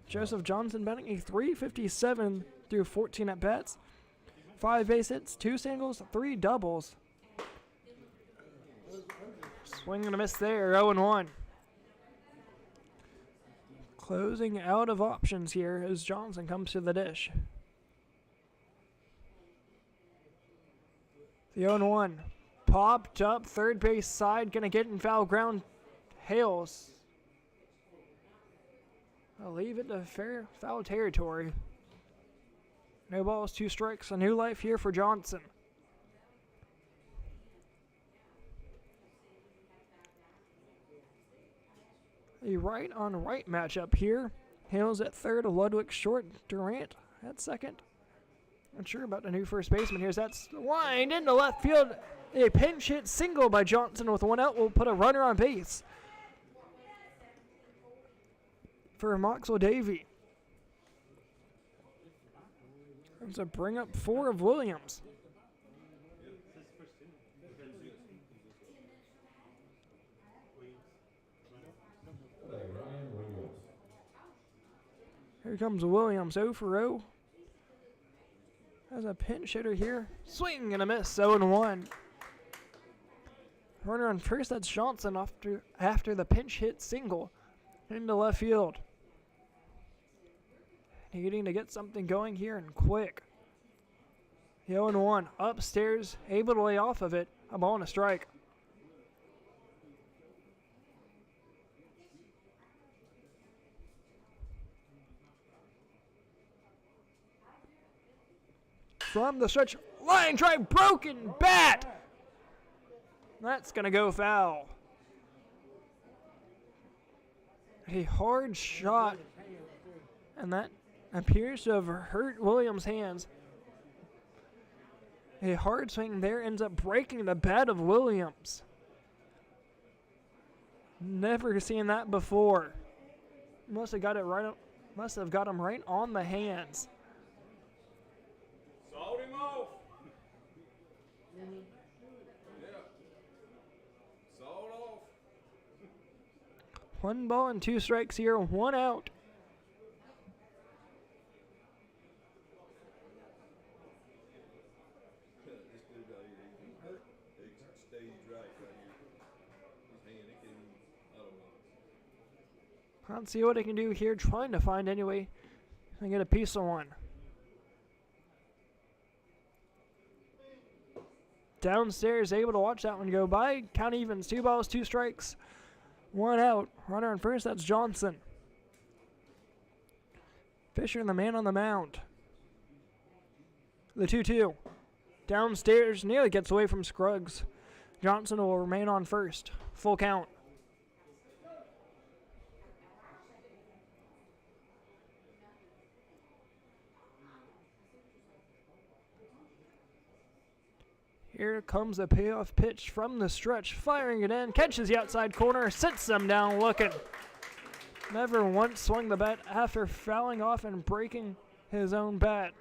Joseph Johnson batting a .357 through 14 at bats. 5 base hits, 2 singles, 3 doubles. Swing and a miss there, 0-1. Closing out of options here as Johnson comes to the dish. The 0-1. Popped up, third base side, gonna get in foul ground. Hales. I'll leave it to foul territory. No balls, 2 strikes, a new life here for Johnson. A right-on-right matchup here. Hales at third, Ludwig short, Durant at second. Not sure about the new first baseman here. That's lined into left field. A pinch hit single by Johnson with 1 out will put a runner on base for Mocksville-Davie. That's a bring up 4 of Williams. Here comes Williams, 0 for 0. Has a pinch hitter here. Swing and a miss, 0-1. Runner on first, that's Johnson after the pinch hit single into left field. Needing to get something going here and quick. 0-1, upstairs, able to lay off of it. A ball and a strike. From the stretch, line drive, broken bat. That's going to go foul. A hard shot, and that appears to have hurt Williams' hands. A hard swing there ends up breaking the bat of Williams. Never seen that before. Must have got him right on the hands. Sawed him off. Yeah. Sawed off. 1 ball and 2 strikes here, 1 out. This dude out here, he stays right here. His hand, it can, I don't know. Let's see what I can do here, trying to find anyway and get a piece of one. Downstairs, able to watch that one go by. Count evens, 2 balls, 2 strikes, 1 out. Runner on first, that's Johnson. Fisher, the man on the mound. The 2-2. Downstairs, nearly gets away from Scruggs. Johnson will remain on first. Full count. Here comes a payoff pitch from the stretch, firing it in, catches the outside corner, sits them down looking. Never once swung the bat after fouling off and breaking his own bat.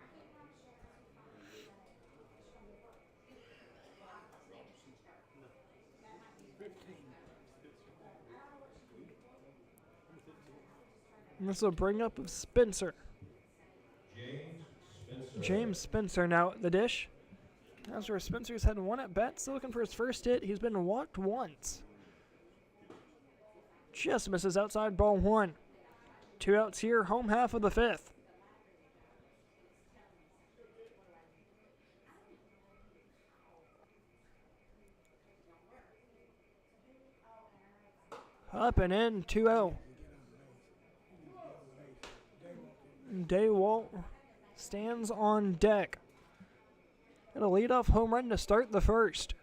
And this will bring up Spencer. James Spencer now at the dish. That's where Spencer's had 1 at bat, still looking for his first hit. He's been walked once. Just misses outside, ball 1. 2 outs here, home half of the 5th. Up and in, 2-0. Daywalt stands on deck. And a leadoff home run to start the first.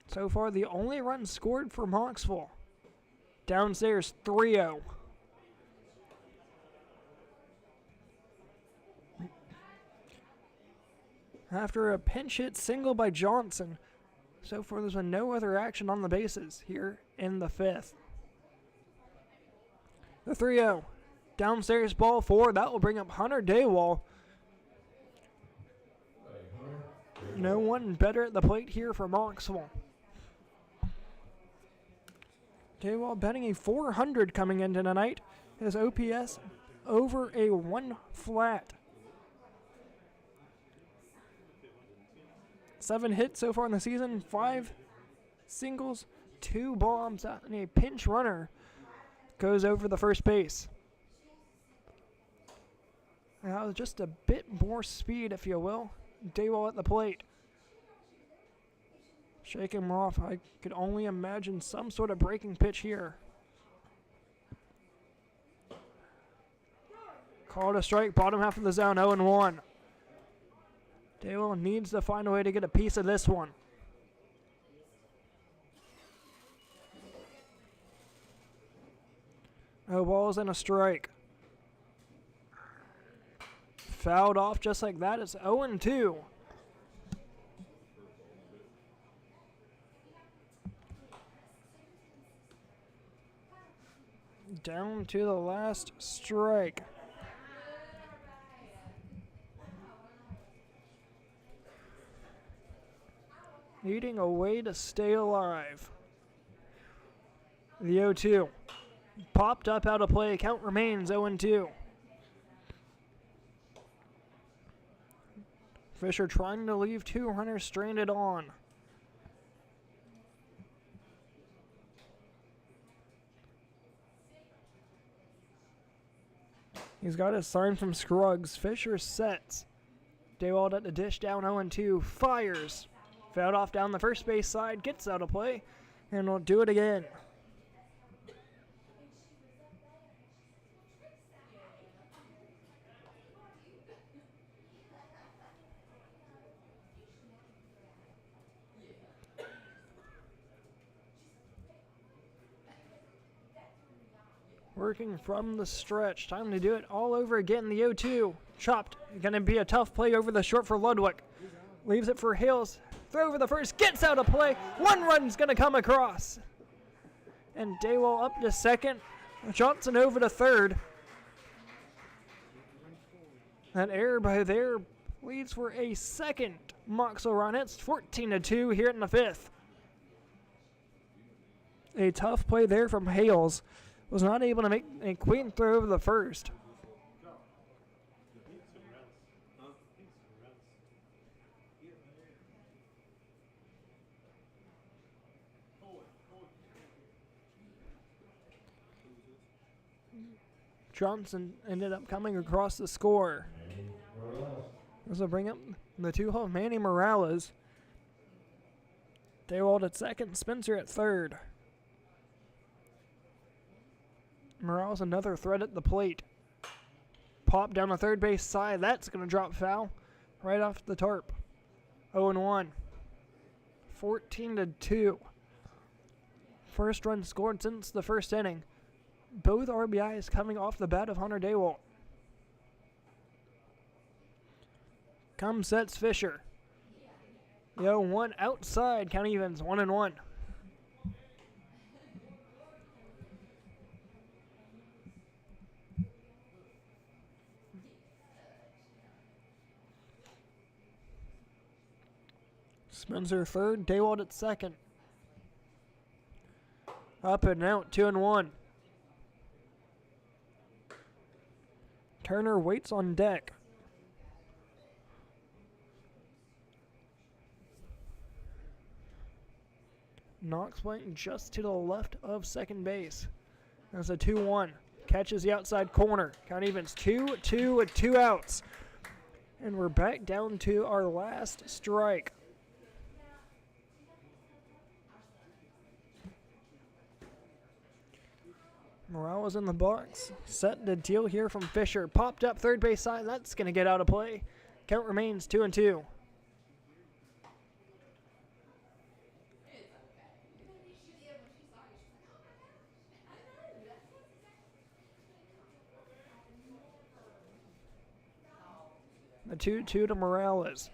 So far, the only run scored for Mocksville. Downstairs, 3-0. After a pinch hit single by Johnson, so far there's been no other action on the bases here in the 5th. The 3-0. Downstairs, ball 4. That will bring up Hunter Daywall. No one better at the plate here for Mocksville. Daywall betting a 400 coming into tonight. His OPS over a 1 flat. 7 hits so far in the season, 5 singles, 2 bombs, and a pinch runner goes over the first base. Now just a bit more speed, if you will. Daywall at the plate. Shake him off. I could only imagine some sort of breaking pitch here. Called a strike, bottom half of the zone, 0-1. Daywall needs to find a way to get a piece of this one. No balls and a strike. Fouled off just like that. It's 0-2. Down to the last strike. Needing a way to stay alive. The 0-2. Popped up out of play. Count remains 0-2. Fisher trying to leave 2 runners stranded on. He's got his sign from Scruggs. Fisher sets. Daywall at the dish down 0-2. Fires. Fouled off down the first base side. Gets out of play. And will do it again. Working from the stretch. Time to do it all over again. The 0-2. Chopped. Going to be a tough play over the short for Ludwig. Leaves it for Hales. Throw over the first. Gets out of play. 1 run's going to come across. And Daywall up to second. Johnson over to third. That error by there leads for a second Mocksville run. It's 14-2 here in the 5th. A tough play there from Hales. Was not able to make a clean throw over the first. Johnson ended up coming across the score. This will bring up the 2-hole Manny Morales. Daywall at second, Spencer at third. Morales another threat at the plate. Pop down the third base side. That's going to drop foul right off the tarp. 0-1. 14-2. First run scored since the first inning. Both RBIs coming off the bat of Hunter Daywall. Comes sets Fisher. The 0-1 outside. Count evens 1-1. Spencer third, Daywall at second. Up and out, 2-1. Turner waits on deck. Knox went just to the left of second base. That's a 2-1. Catches the outside corner. Count evens 2-2 with 2 outs. And we're back down to our last strike. Morales in the box. Set the deal here from Fisher. Popped up third base side. That's going to get out of play. Count remains 2-2. The 2-2 to Morales.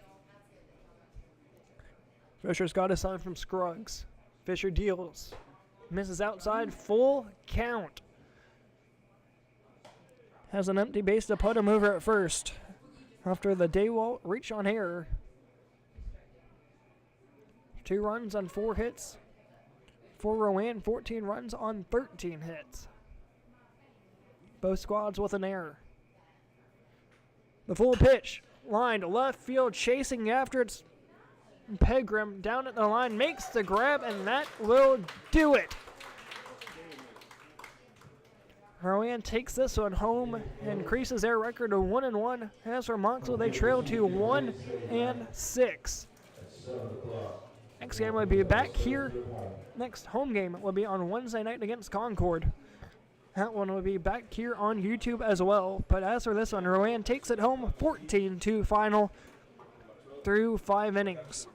Fisher's got a sign from Scruggs. Fisher deals. Misses outside. Full count. Has an empty base to put him over at first. After the Daywall reach on error. 2 runs on 4 hits. for Rowan, 14 runs on 13 hits. Both squads with an error. The full pitch, line to left field, chasing after it's Pegram down at the line, makes the grab, and that will do it. Rowan takes this one home, increases their record to 1-1. As for Mocksville, they trail to 1-6. Next game will be back here. Next home game will be on Wednesday night against Concord. That one will be back here on YouTube as well. But as for this one, Rowan takes it home 14-2 final through 5 innings.